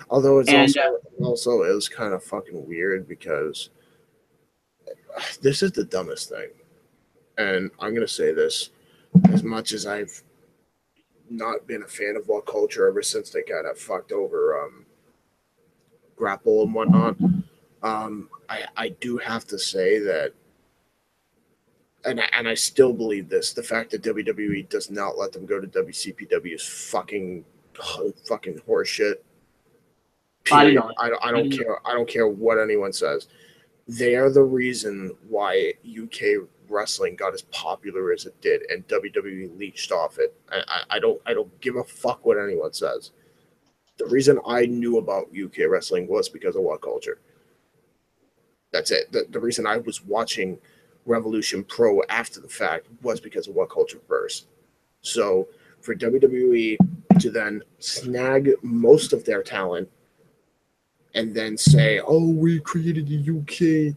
Although it's also it was kind of fucking weird because this is the dumbest thing. And I'm going to say this, as much as I've not been a fan of What Culture ever since they kind of fucked over Grapple and whatnot, I do have to say that, and I still believe this, the fact that WWE does not let them go to WCPW is fucking horseshit. I don't care. I don't care what anyone says. They are the reason why UK wrestling got as popular as it did, and WWE leached off it. I don't give a fuck what anyone says. The reason I knew about UK wrestling was because of What Culture. That's it. The reason I was watching Revolution Pro after the fact was because of What Culture First. So for WWE to then snag most of their talent and then say, oh, we created the UK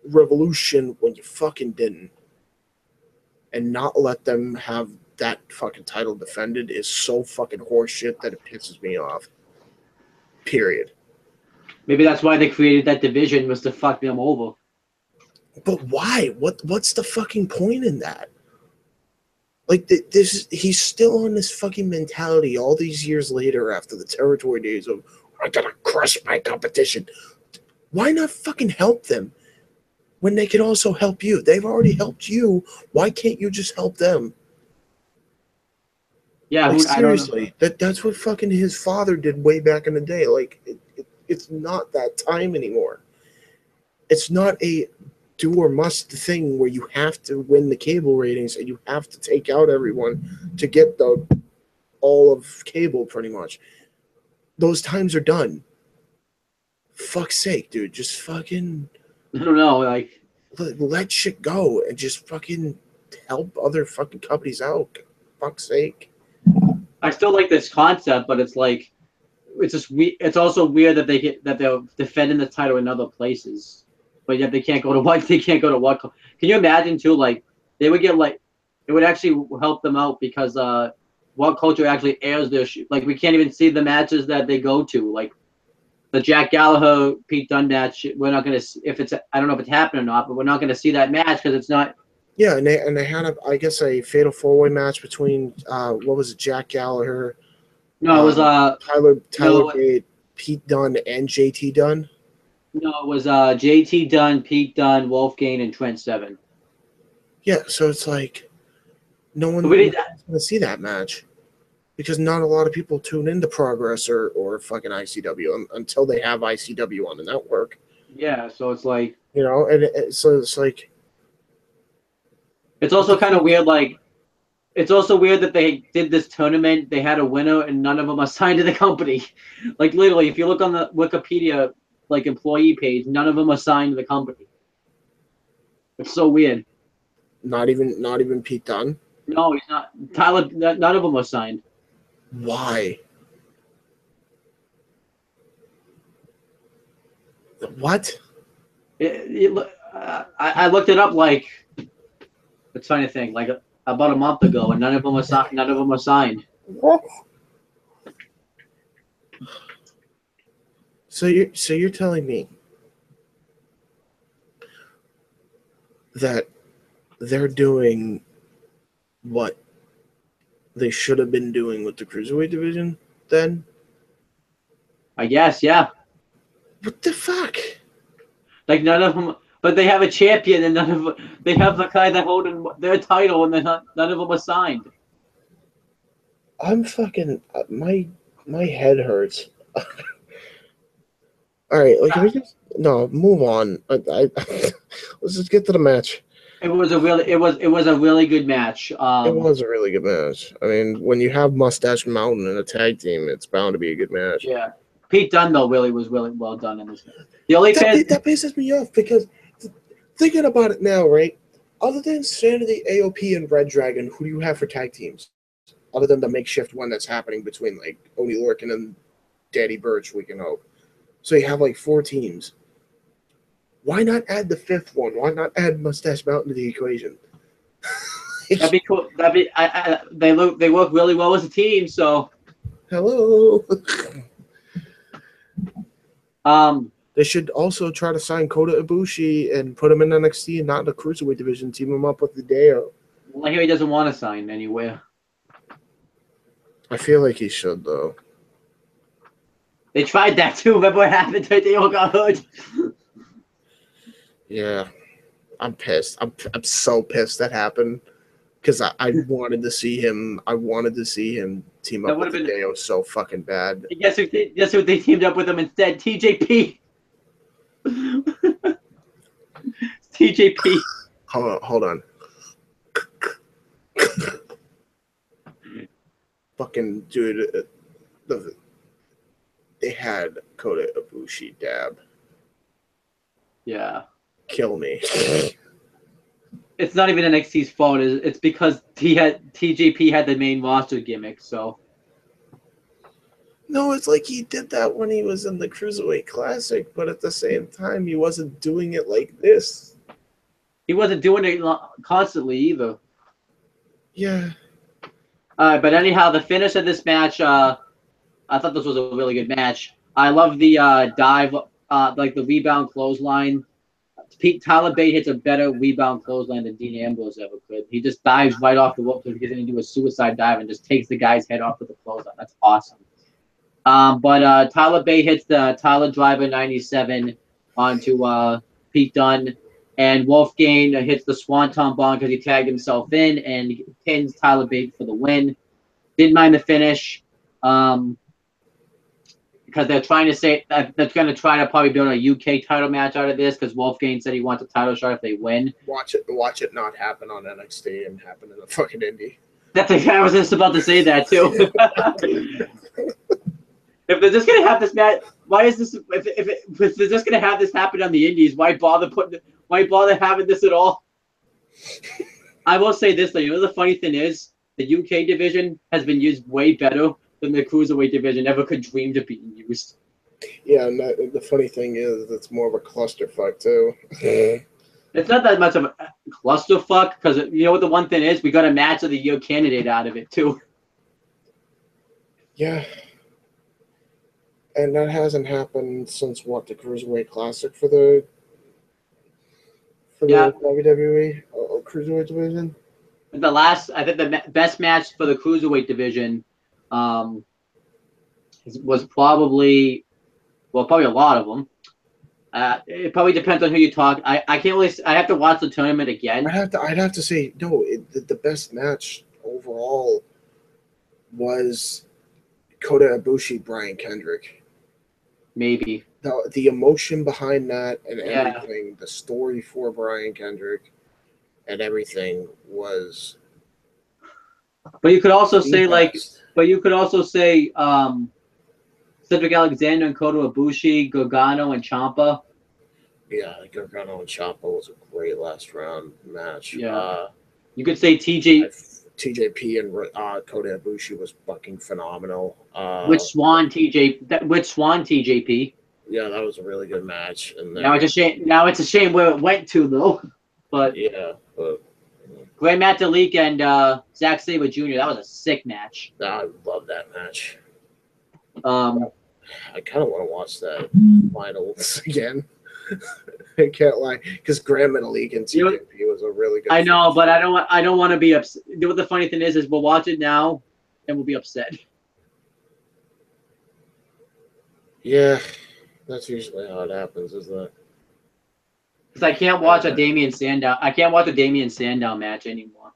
Revolution when you fucking didn't, and not let them have that fucking title defended is so fucking horseshit that it pisses me off. Period. Maybe that's why they created that division, was to fuck them over. But why? What's the fucking point in that? Like, he's still on this fucking mentality all these years later after the territory days of, I gotta crush my competition. Why not fucking help them when they can also help you? They've already helped you. Why can't you just help them? Yeah, like, seriously, that's what fucking his father did way back in the day. Like, it's not that time anymore. It's not a do or must thing where you have to win the cable ratings and you have to take out everyone to get the all of cable, pretty much. Those times are done. Fuck's sake, dude. Just fucking... I don't know, like... Let shit go and just fucking help other fucking companies out. Fuck's sake. I still like this concept, but it's like... It's just it's also weird that they're defending the title in other places, but yet they can't go to what Can you imagine too? Like they would get like it would actually help them out because What Culture actually airs their like we can't even see the matches that they go to, like the Jack Gallagher Pete Dunne match. We're not gonna if it's I don't know if it's happening or not, but we're not gonna see that match because it's not. Yeah, and they had I guess a fatal 4-way match between what was it, Jack Gallagher. No, it was Tyler Bate, Pete Dunne, and JT Dunne. No, it was JT Dunne, Pete Dunne, Wolfgang, and Trent Seven. Yeah, so it's like no one's going to see that match because not a lot of people tune into Progress or fucking ICW until they have ICW on the network. Yeah, so it's like so it's like it's also kind of weird. Like it's also weird that they did this tournament. They had a winner, and none of them are signed to the company. Like literally, if you look on the Wikipedia like employee page, none of them are signed to the company. It's so weird. Not even Pete Dunne. No, he's not. Tyler, none of them are signed. Why? What? I looked it up like it's funny thing like about a month ago, and none of them are signed. None of them are signed. What? So you're telling me that they're doing what they should have been doing with the Cruiserweight division then? I guess, yeah. What the fuck? Like none of them, but they have a champion, and they have the guy that holding their title, and none of them are signed. I'm fucking my head hurts. All right, like can we just move on? Let's just get to the match. It was a really good match. It was a really good match. I mean, when you have Mustache Mountain in a tag team, it's bound to be a good match. Yeah, Pete Dunne though was really well done in this. The only that pisses me off because thinking about it now, right? Other than Sanity, AOP, and Red Dragon, who do you have for tag teams? Other than the makeshift one that's happening between like Oney Lorcan and Daddy Birch, we can hope. So you have like 4 teams. Why not add the 5th one? Why not add Mustache Mountain to the equation? That'd be cool. They work really well as a team. So hello. They should also try to sign Kota Ibushi and put him in NXT and not in the Cruiserweight division. Team him up with the Deo. Well, I hear he doesn't want to sign anywhere. I feel like he should though. They tried that too. Remember what happened? They all got hurt. Yeah, I'm pissed. I'm so pissed that happened because I wanted to see him. I wanted to see him team up with Hideo so fucking bad. Guess who they teamed up with him instead? TJP. TJP. Hold on. Fucking dude, they had Kota Ibushi dab. Yeah. Kill me. It's not even NXT's fault. It's because TJP had the main roster gimmick. So No, it's like he did that when he was in the Cruiserweight Classic, but at the same time, he wasn't doing it like this. he wasn't doing it constantly either. Yeah. But anyhow, the finish of this match, I thought this was a really good match. I love the dive, like the rebound clothesline. Tyler Bate hits a better rebound clothesline than Dean Ambrose ever could. He just dives right off the rope because he do a suicide dive and just takes the guy's head off with the clothesline. That's awesome. But Tyler Bate hits the Tyler Driver 97 onto Pete Dunne, and Wolfgang hits the Swanton Bomb because he tagged himself in and pins Tyler Bate for the win. Didn't mind the finish. Because they're trying to say that they're going to try to probably build a UK title match out of this because Wolfgang said he wants a title shot if they win. Watch it not happen on NXT and happen in the fucking indie. I was just about to say that too. If they're just gonna have this match, why is this? If they're just gonna have this happen on the Indies, why bother having this at all? I will say this though. You know the funny thing is, the UK division has been used way better than the Cruiserweight division ever could dream of being used. Yeah, and the funny thing is, it's more of a clusterfuck too. It's not that much of a clusterfuck because you know what the one thing is, we got a match of the year candidate out of it too. Yeah. And that hasn't happened since what, the Cruiserweight Classic for the WWE Cruiserweight division? I think the best match for the Cruiserweight division was probably a lot of them. It probably depends on who you talk. I can't really. I have to watch the tournament again. I'd have to say no. The best match overall was Kota Ibushi, Brian Kendrick. Maybe the emotion behind that and everything, the story for Brian Kendrick and everything was. But you could also say Cedric Alexander and Kota Ibushi, Gargano and Ciampa. Yeah, Gargano and Ciampa was a great last round match. Yeah, you could say TJP and Kota Ibushi was fucking phenomenal. Which Swan TJP? Yeah, that was a really good match. And then, now it's a shame where it went to though. But yeah, Great Metalik and Zack Sabre Jr. That was a sick match. I love that match. I kind of want to watch that finals again. I can't lie, because Graham Metalik and TJP was a really good. I know, but I don't want to be upset. What the funny thing is we'll watch it now, and we'll be upset. Yeah, that's usually how it happens, isn't it? Because I can't watch a Damian Sandow. I can't watch a Damian Sandow match anymore.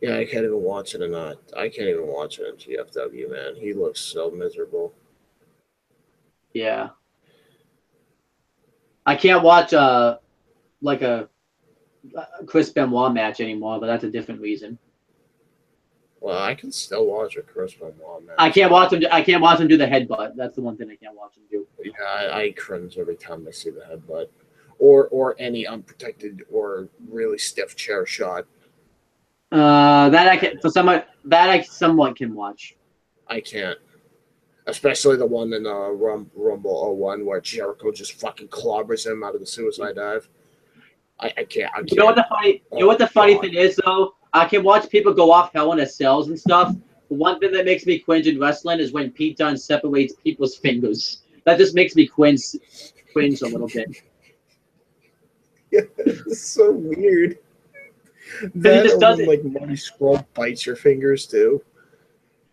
Yeah, I can't even watch it I can't even watch it in GFW, man. He looks so miserable. Yeah. I can't watch a Chris Benoit match anymore, but that's a different reason. Well, I can still watch a Chris Benoit match. I can't watch him do the headbutt. That's the one thing I can't watch him do. Yeah, I cringe every time I see the headbutt, or any unprotected or really stiff chair shot. I somewhat can watch. I can't, especially the one in Rumble 01 where Jericho just fucking clobbers him out of the suicide dive. I can't. You know what the funny thing is though? I can watch people go off Hell in a Cells and stuff. But one thing that makes me cringe in wrestling is when Pete Dunne separates people's fingers. That just makes me cringe a little bit. Yeah, it's so weird. He just does it. Like Marty Scurll bites your fingers too.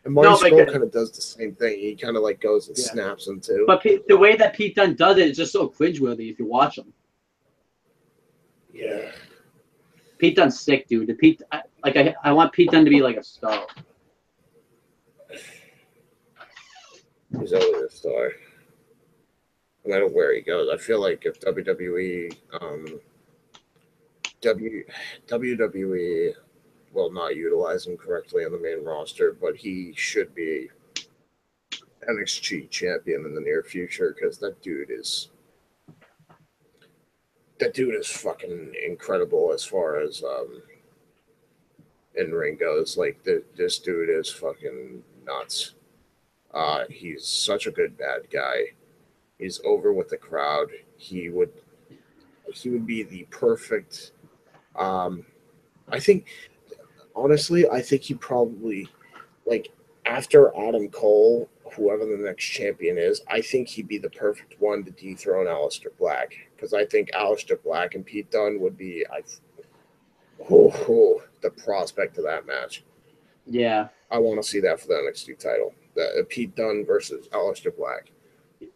And Marty Scurll kind of does the same thing. He kind of like goes and snaps them too. But the way that Pete Dunne does it is just so cringeworthy if you watch him. Yeah. Pete Dunne's sick, dude. I want Pete Dunne to be like a star. He's always a star. No matter where he goes. I feel like if WWE will not utilize him correctly on the main roster, but he should be NXT champion in the near future because that dude is That dude is fucking incredible as far as in ring goes. Like this dude is fucking nuts. He's such a good bad guy. He's over with the crowd. He would be the perfect. I think honestly, I think he probably like after Adam Cole, whoever the next champion is, I think he'd be the perfect one to dethrone Aleister Black because I think Aleister Black and Pete Dunne would be the prospect of that match. Yeah. I want to see that for the NXT title. The Pete Dunne versus Aleister Black.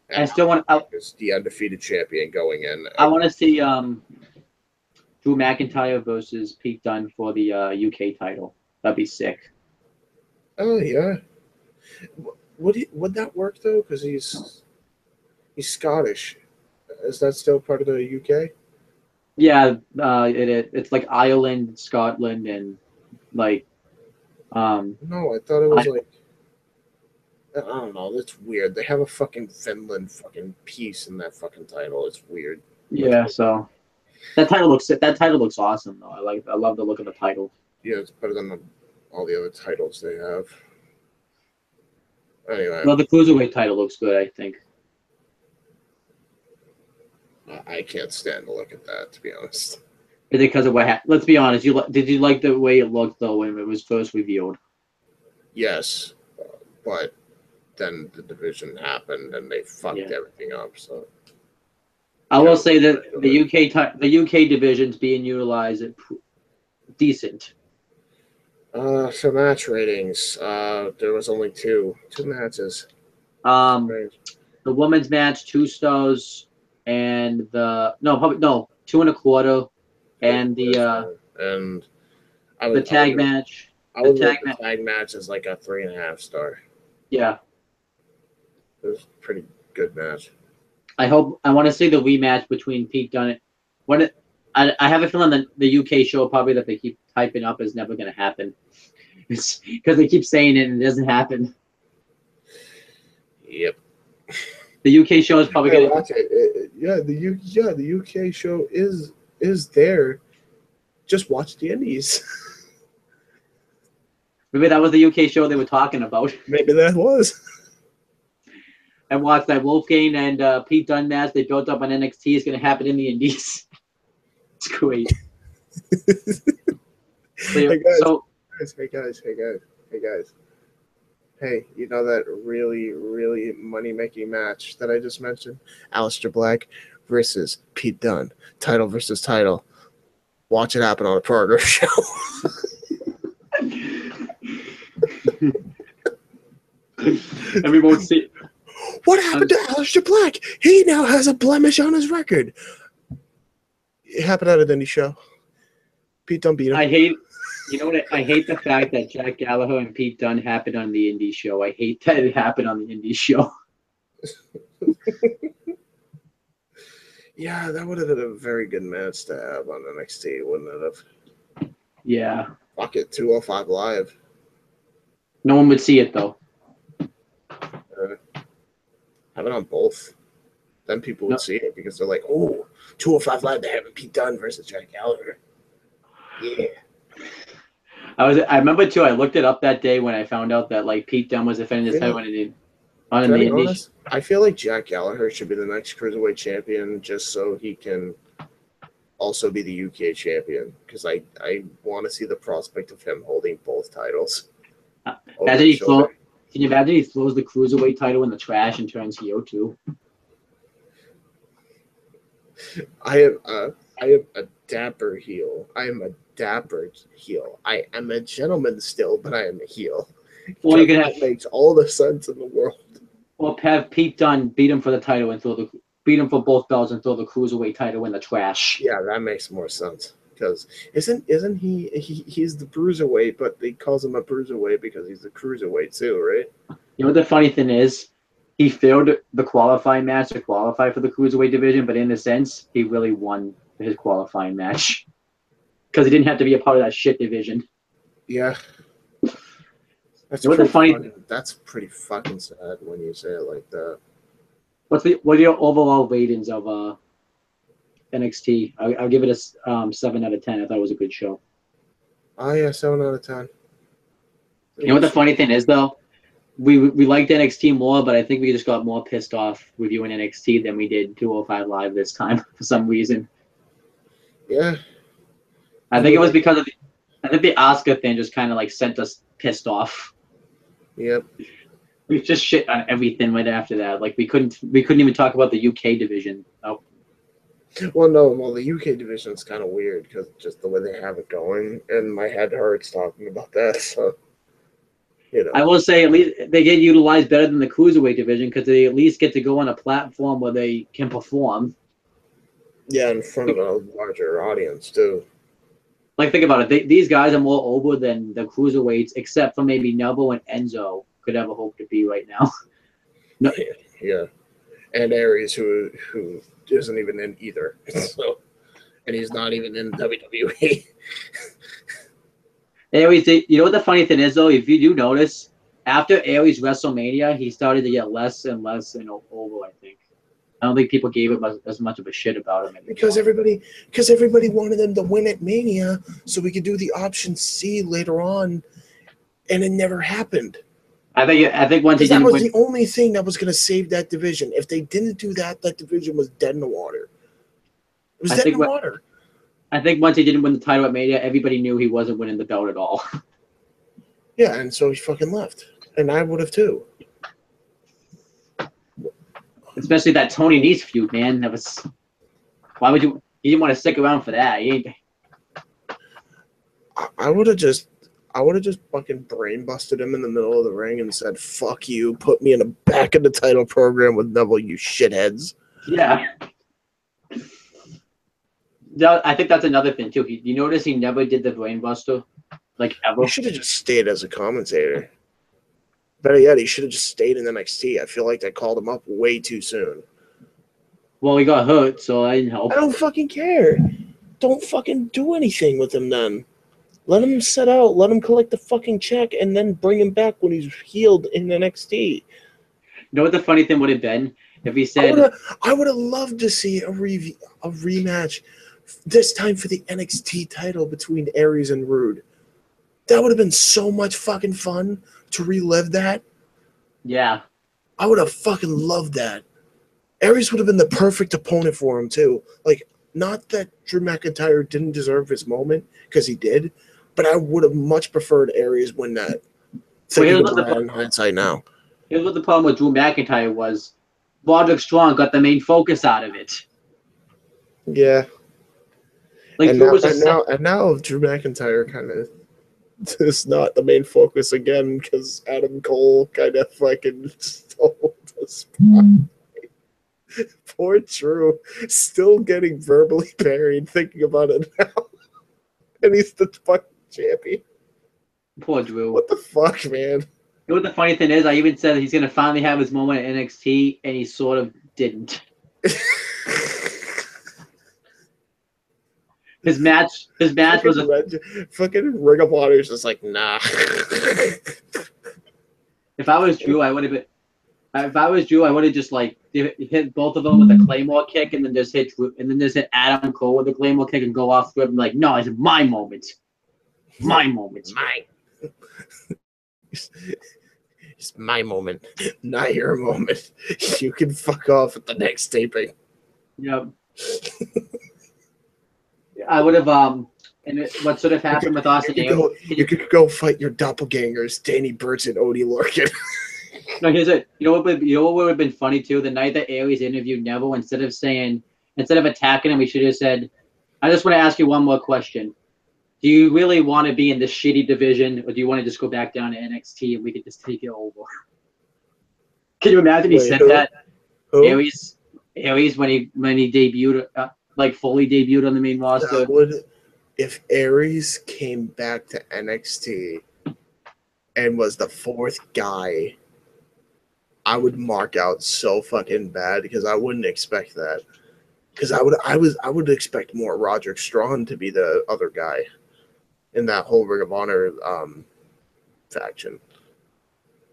And I still want is the undefeated champion going in. I want to see Drew McIntyre versus Pete Dunne for the UK title. That'd be sick. Oh yeah. Would that work though? Because he's Scottish. Is that still part of the UK? Yeah, it's like Ireland, Scotland, and like No, I thought it was like I don't know. That's weird. They have a fucking Finland fucking piece in that fucking title. It's weird. Yeah, so that title looks awesome though. I love the look of the title. Yeah, it's better than all the other titles they have. Anyway. Well, the cruiserweight title looks good, I think. I can't stand to look at that, to be honest. Is it because of what happened? Let's be honest. Did you like the way it looked though when it was first revealed? Yes, but then the division happened and they fucked everything up. So I will say that the UK division's being utilized decent. So match ratings. There was only two matches. The women's match 2 stars, and the 2.25, and the tag match. The tag match is like a 3.5 star. Yeah, it was a pretty good match. I want to see the rematch between Pete Dunne. I have a feeling that the UK show probably that they keep typing up is never going to happen. It's because they keep saying it and it doesn't happen. Yep. The UK show is probably going to watch it. The UK show is there. Just watch the Indies. Maybe that was the UK show they were talking about. Maybe that was. And watch that Wolfgang and Pete Dunne match they built up on NXT is going to happen in the Indies. It's great. Hey guys. Hey, you know that really, really money-making match that I just mentioned? Aleister Black versus Pete Dunne. Title versus title. Watch it happen on a partner show. And we won't see. What happened to Aleister Black? He now has a blemish on his record. It happened at an indie show. Pete Dunne beat him. I hate the fact that Jack Gallagher and Pete Dunne happened on the indie show. I hate that it happened on the indie show. Yeah, that would have been a very good match to have on NXT, wouldn't it have? Yeah. Fuck it, 205 Live. No one would see it though. Have it on both. Then people would see it because they're like, oh, 205 Live, they're having Pete Dunne versus Jack Gallagher. Yeah. I remember too. I looked it up that day when I found out that like Pete Dunne was defending his title on the Indies. I feel like Jack Gallagher should be the next cruiserweight champion just so he can also be the UK champion because I want to see the prospect of him holding both titles. Can you imagine he throws the cruiserweight title in the trash and turns heel too? I am a dapper heel. I am a dapper heel. I am a gentleman still, but I am a heel. Well, you can makes all the sense in the world. Or have Pete Dunne beat him for the title and beat him for both belts and throw the cruiserweight title in the trash. Yeah, that makes more sense. Because isn't he's the bruiserweight, but they calls him a bruiserweight because he's the cruiserweight too, right? You know what the funny thing is? He failed the qualifying match to qualify for the cruiserweight division, but in a sense, he really won his qualifying match because he didn't have to be a part of that shit division. Yeah, that's pretty fucking sad when you say it like that. What are your overall ratings of NXT. I'll give it a 7 out of 10. I thought it was a good show. Oh yeah, 7 out of 10. You know what the funny thing is though? We liked NXT more, but I think we just got more pissed off reviewing NXT than we did 205 Live this time for some reason. Yeah. I think it was because of the Oscar thing just kind of like sent us pissed off. Yep. We just shit on everything right after that. Like we couldn't even talk about the UK division. Oh. Well, the UK division's kind of weird because just the way they have it going, and my head hurts talking about that. So, you know. I will say at least they get utilized better than the cruiserweight division because they at least get to go on a platform where they can perform. Yeah, in front of a larger audience too. Like think about it, these guys are more over than the cruiserweights, except for maybe Neville and Enzo could ever hope to be right now. No. Yeah, and Aries who isn't even in either. So, and he's not even in WWE. Aries, you know what the funny thing is though? If you do notice, after Aries WrestleMania, he started to get less and less and over. I think. I don't think people gave him as much of a shit about him anymore. Because everybody wanted him to win at Mania, so we could do the option C later on, and it never happened. I think once he didn't that was win, the only thing that was going to save that division. If they didn't do that, that division was dead in the water. It was dead in the water. I think once he didn't win the title at Mania, everybody knew he wasn't winning the belt at all. Yeah, and so he fucking left, and I would have too. Especially that Tony Nese feud, man. That was. Why would you? You didn't want to stick around for that. I would have just fucking brain busted him in the middle of the ring and said, "Fuck you! Put me in the back of the title program with Neville, you shitheads." Yeah. I think that's another thing too. You notice he never did the brain buster, like ever. He should have just stayed as a commentator. Better yet, he should have just stayed in NXT. I feel like they called him up way too soon. Well, he got hurt, so I didn't help. I don't fucking care. Don't fucking do anything with him then. Let him sit out. Let him collect the fucking check, and then bring him back when he's healed in NXT. You know what the funny thing would have been if he said, "I would have loved to see a rematch, this time for the NXT title between Aries and Rude. That would have been so much fucking fun to relive that." Yeah. I would have fucking loved that. Aries would have been the perfect opponent for him too. Like, not that Drew McIntyre didn't deserve his moment, because he did, but I would have much preferred Aries win that. Thinking about that in hindsight now. Here's what the problem with Drew McIntyre was. Roderick Strong got the main focus out of it. Yeah. Like, and now Drew McIntyre kind of is not the main focus again because Adam Cole kind of fucking stole the spot. Poor Drew, still getting verbally buried thinking about it now. And he's the fucking champion. Poor Drew. What the fuck, man? You know what the funny thing is? I even said he's going to finally have his moment at NXT, and he sort of didn't. His match was a fucking Ring of Honor is just like, nah. If I was Drew, I would have just like hit both of them with a Claymore kick, and then just hit Adam Cole with a Claymore kick and go off script and be like, no, it's my moment. My moment. It's my moment, not your moment. You can fuck off at the next taping. Yep. I would have what sort of happened with Austin Aries. You could go fight your doppelgangers, Danny Burch and Odie Lorcan. No, here's it. You know what would have been funny too? The night that Aries interviewed Neville, instead of attacking him, he should have said, I just want to ask you one more question. Do you really want to be in this shitty division, or do you want to just go back down to NXT and we could just take it over? Can you imagine he said that? Who? Aries when he debuted, fully debuted on the main roster. If Aries came back to NXT and was the fourth guy, I would mark out so fucking bad because I wouldn't expect that. Because I would expect more Roderick Strong to be the other guy in that whole Ring of Honor faction.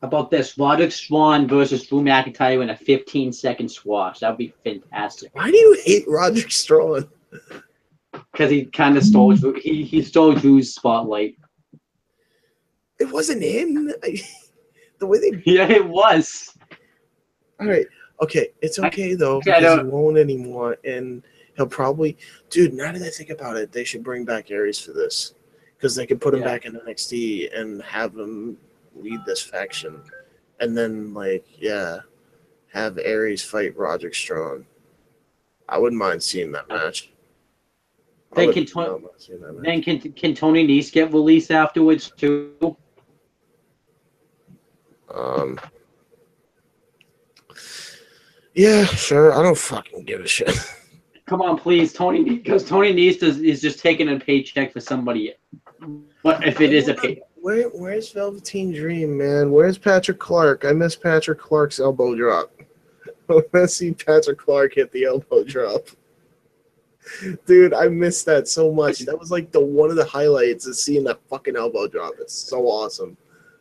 about this? Roderick Strong versus Drew McIntyre in a 15-second squash. That would be fantastic. Why do you hate Roderick Strong? Because he kind of stole he stole Drew's spotlight. It wasn't him. The way they. Yeah, it was. All right. Okay. It's okay though because he won't anymore, and he'll probably. Dude, now that I think about it, they should bring back Aries for this, because they could put him back in NXT and have him lead this faction, and then have Aries fight Roderick Strong. I wouldn't mind seeing that match. Then can Tony Nese get released afterwards too? Yeah, sure. I don't fucking give a shit. Come on, please, Tony, because Tony Nese is just taking a paycheck for somebody. What if it is a pay? Where's Velveteen Dream, man? Where's Patrick Clark? I miss Patrick Clark's elbow drop. I want to see Patrick Clark hit the elbow drop. Dude, I missed that so much. That was like one of the highlights is seeing that fucking elbow drop. It's so awesome.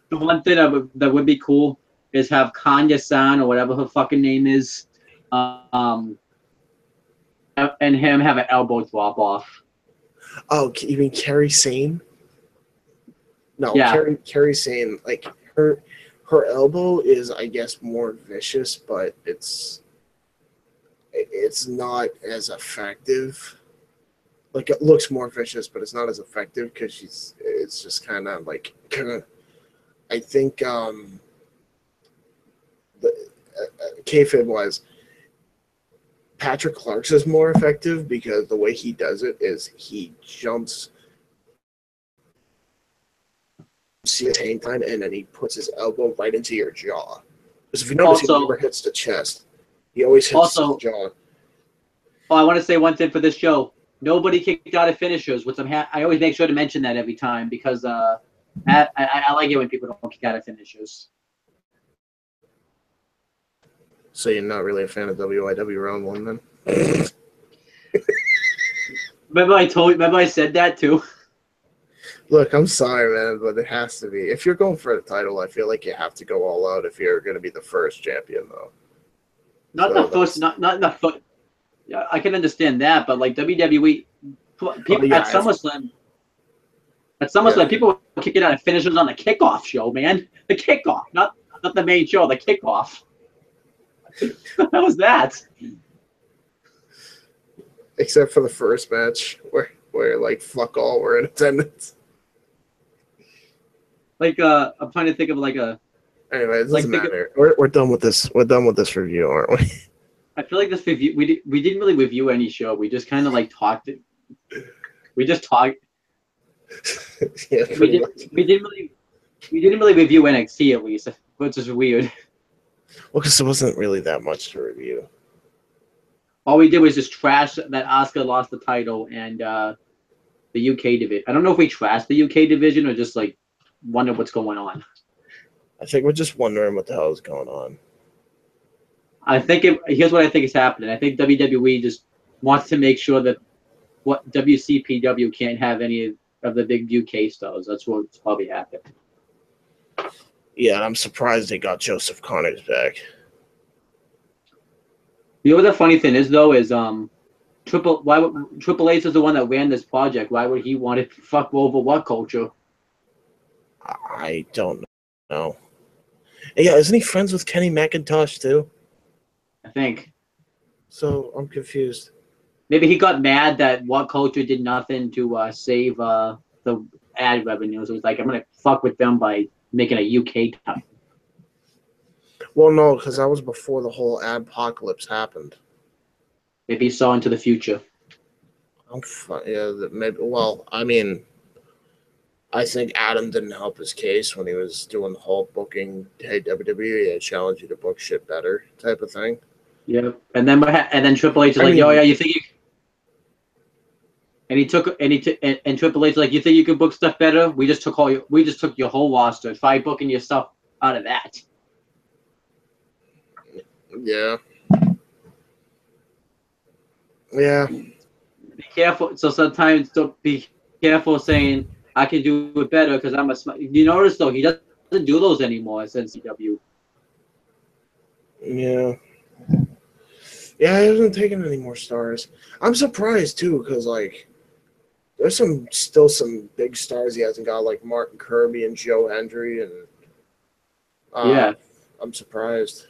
The one thing that would be cool is have Kanya-san or whatever her fucking name is, and him have an elbow drop off. Oh, you mean Kairi Sane? No, yeah. Kairi Sane, like her elbow is, I guess, more vicious, but it's not as effective. Like, it looks more vicious, but it's not as effective because it's just kind of like, I think kayfabe wise, Patrick Clark's is more effective because the way he does it is he jumps same time and then he puts his elbow right into your jaw. Because if you notice, he never hits the chest. He always hits the jaw. Oh, I want to say one thing for this show. Nobody kicked out of finishers, which I always make sure to mention that every time because I like it when people don't kick out of finishers. So you're not really a fan of WIW Round 1 then? Remember I said that too? Look, I'm sorry, man, but it has to be. If you're going for a title, I feel like you have to go all out if you're going to be the first champion, though. Not the first. Yeah, I can understand that, but like WWE, people at SummerSlam, people were kicking out of finishers on the kickoff show, man. The kickoff, not the main show, the kickoff. How was that? Except for the first match, where like fuck all were in attendance. Like I'm trying to think of like a. Anyway, it doesn't matter. We're done with this. We're done with this review, aren't we? I feel like this review we didn't really review any show. We just kind of like talked it. We just talked. Yeah, we didn't really review NXT at least, which is weird. Well, because there wasn't really that much to review. All we did was just trash that Asuka lost the title and the UK division. I don't know if we trashed the UK division or just like wonder what's going on. I think we're just wondering what the hell is going on. I think here's what I think is happening. I think WWE just wants to make sure that what WCPW can't have any of the big UK stars. That's what's probably happened. Yeah, and I'm surprised they got Joseph Connors back. You know what the funny thing is though is Triple H is the one that ran this project. Why would he want to fuck over what culture? I don't know. Yeah, isn't he friends with Kenny McIntosh too? I think. So I'm confused. Maybe he got mad that What Culture did nothing to save the ad revenue. So it was like, I'm gonna fuck with them by making a UK title. Well, no, because that was before the whole adpocalypse happened. Maybe he saw into the future. Maybe. Well, I mean, I think Adam didn't help his case when he was doing the whole booking. Hey, WWE, I challenge you to book shit better type of thing. Yeah, and then Triple H is like, "Yo, yeah, you think you?" And Triple H is like, "You think you could book stuff better? We just took your whole roster. Try booking your stuff out of that." Yeah. Yeah. Be careful. So sometimes don't be careful saying I can do it better because I'm a smart. You notice though he doesn't Doesn't do those anymore since CW. Yeah. Yeah, it hasn't taken any more stars. I'm surprised too, because like there's still some big stars he hasn't got, like Martin Kirby and Joe Hendry, and Yeah. I'm surprised.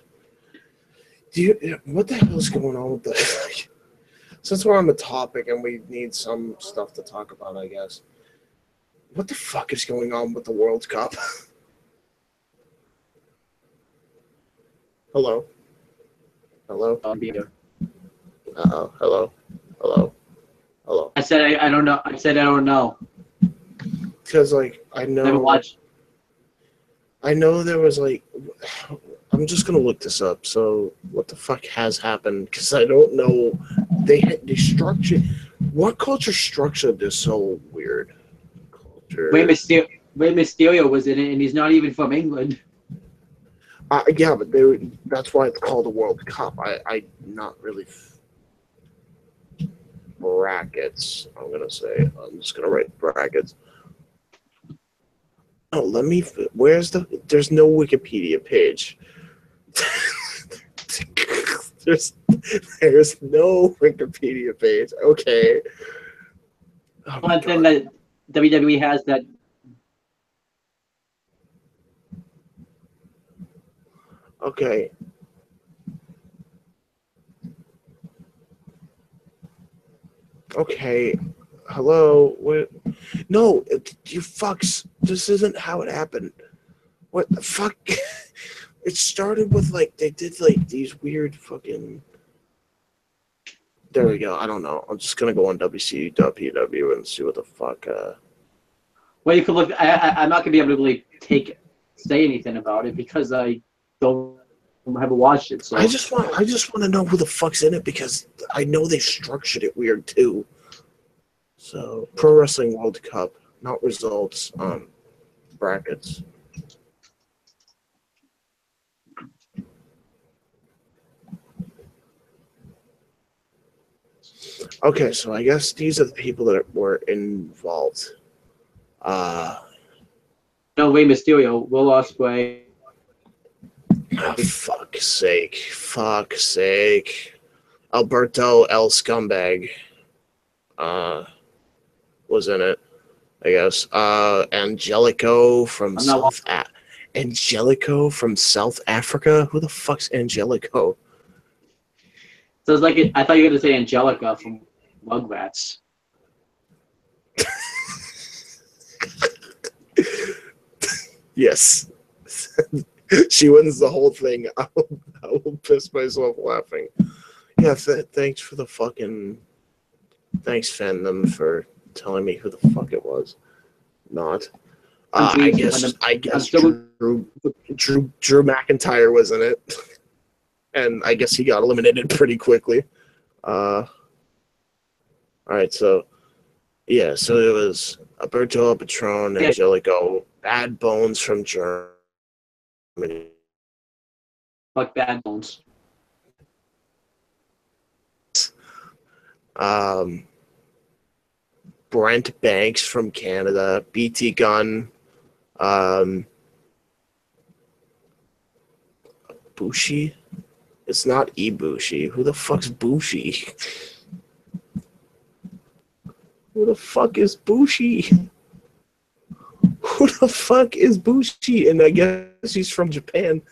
What the hell's going on with the? Since we're on the topic and we need some stuff to talk about, I guess. What the fuck is going on with the World Cup? Hello. Hello. Hello. Hello. Hello. I said I don't know. I said I don't know. Because like I Never know. watched. I know there was like. I'm just gonna look this up. So what the fuck has happened? Because I don't know. They structured. What culture structured this so weird? Culture. Rey Mysterio was in it, and he's not even from England. Yeah, but that's why it's called a World Cup. I not really brackets. I'm gonna say. I'm just gonna write brackets. Oh, let me. There's no Wikipedia page. there's no Wikipedia page. Okay. Oh One thing that WWE has that. Okay. Okay. Hello. What? No, you fucks. This isn't how it happened. What the fuck? It started with like they did like these weird fucking. There we go. I don't know. I'm just gonna go on WCW and see what the fuck. Well, you could look. I'm not gonna be able to really say anything about it because I haven't watched it. So I just want to know who the fuck's in it because I know they structured it weird too. So Pro Wrestling World Cup, not results. Brackets. Okay, so I guess these are the people that were involved. no, Rey Mysterio, Will Ospreay. Oh, fuck's sake. Alberto El Scumbag was in it, I guess. Angelico from South Africa? Who the fuck's Angelico? So it's like I thought you were gonna say Angelica from Rugrats. Yes. She wins the whole thing. I will piss myself laughing. Yeah, thanks for the fucking... Thanks, fandom, for telling me who the fuck it was. Not. I guess Drew McIntyre was in it. And I guess he got eliminated pretty quickly. Alright, so... Yeah, so it was Alberto El Patron, Angelico, Bad Bones from Germany. Fuck Bad Bones. Brent Banks from Canada, BT Gunn, Bushi. It's not Ibushi. Who the fuck's Bushi? Who the fuck is Bushi? Who the fuck is Bushi? And I guess he's from Japan.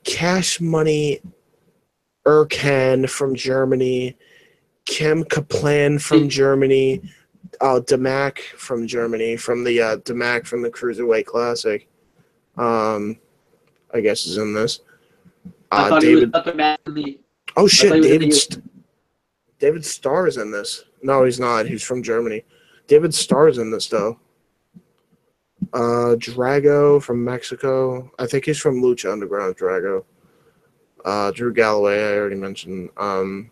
Cash Money Erkan from Germany. Kim Kaplan from Germany. Damac from Germany. From the Damac from the Cruiserweight Classic. I guess is in this. David. Oh shit, David Starr's in this. No, he's not. He's from Germany. David Starr's in this though. Drago from Mexico. I think he's from Lucha Underground. Drago. Drew Galloway. I already mentioned. Oh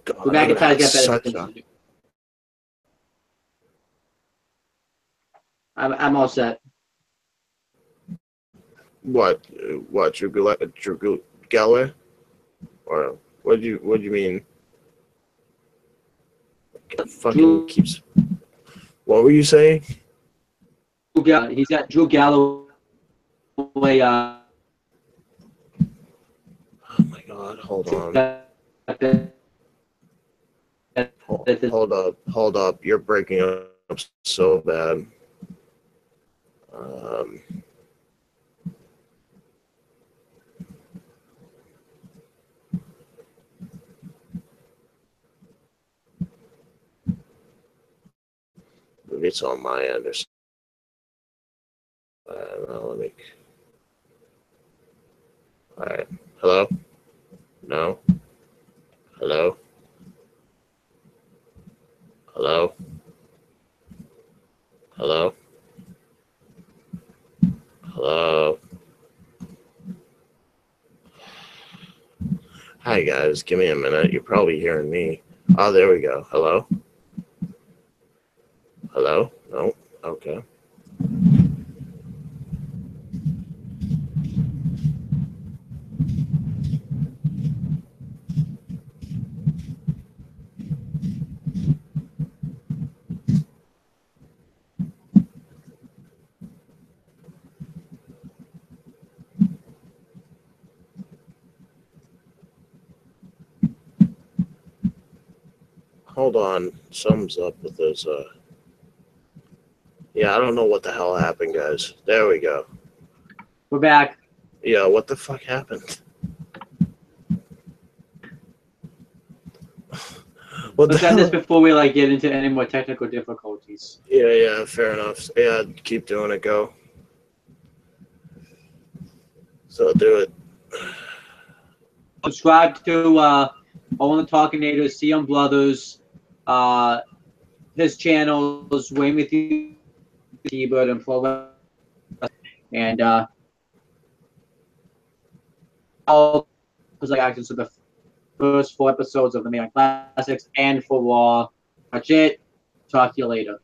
god. I'm all set. What? Drew Galloway? Or what do you mean? Fucking keeps. What were you saying? He's got Drew Galloway. Oh my God! Hold on. Hold up. You're breaking up so bad. Maybe it's on my end or something. Let me. All right. Hello? No? Hello? Hello? Hello? Hello? Hi, guys. Give me a minute. You're probably hearing me. Oh, there we go. Hello? Hello? No? Okay. Hold on. Something's up with those, Yeah, I don't know what the hell happened, guys. There we go. We're back. Yeah, what the fuck happened? Let's end this before we get into any more technical difficulties. Yeah, fair enough. Yeah, keep doing it. Go. So do it. Subscribe to Owen the Talkinator, CM Brothers, his channels, Wayne with you, T-Bird, and Pro, and all actions to the first 4 episodes of the Main Classics and for Raw. That's it. Talk to you later.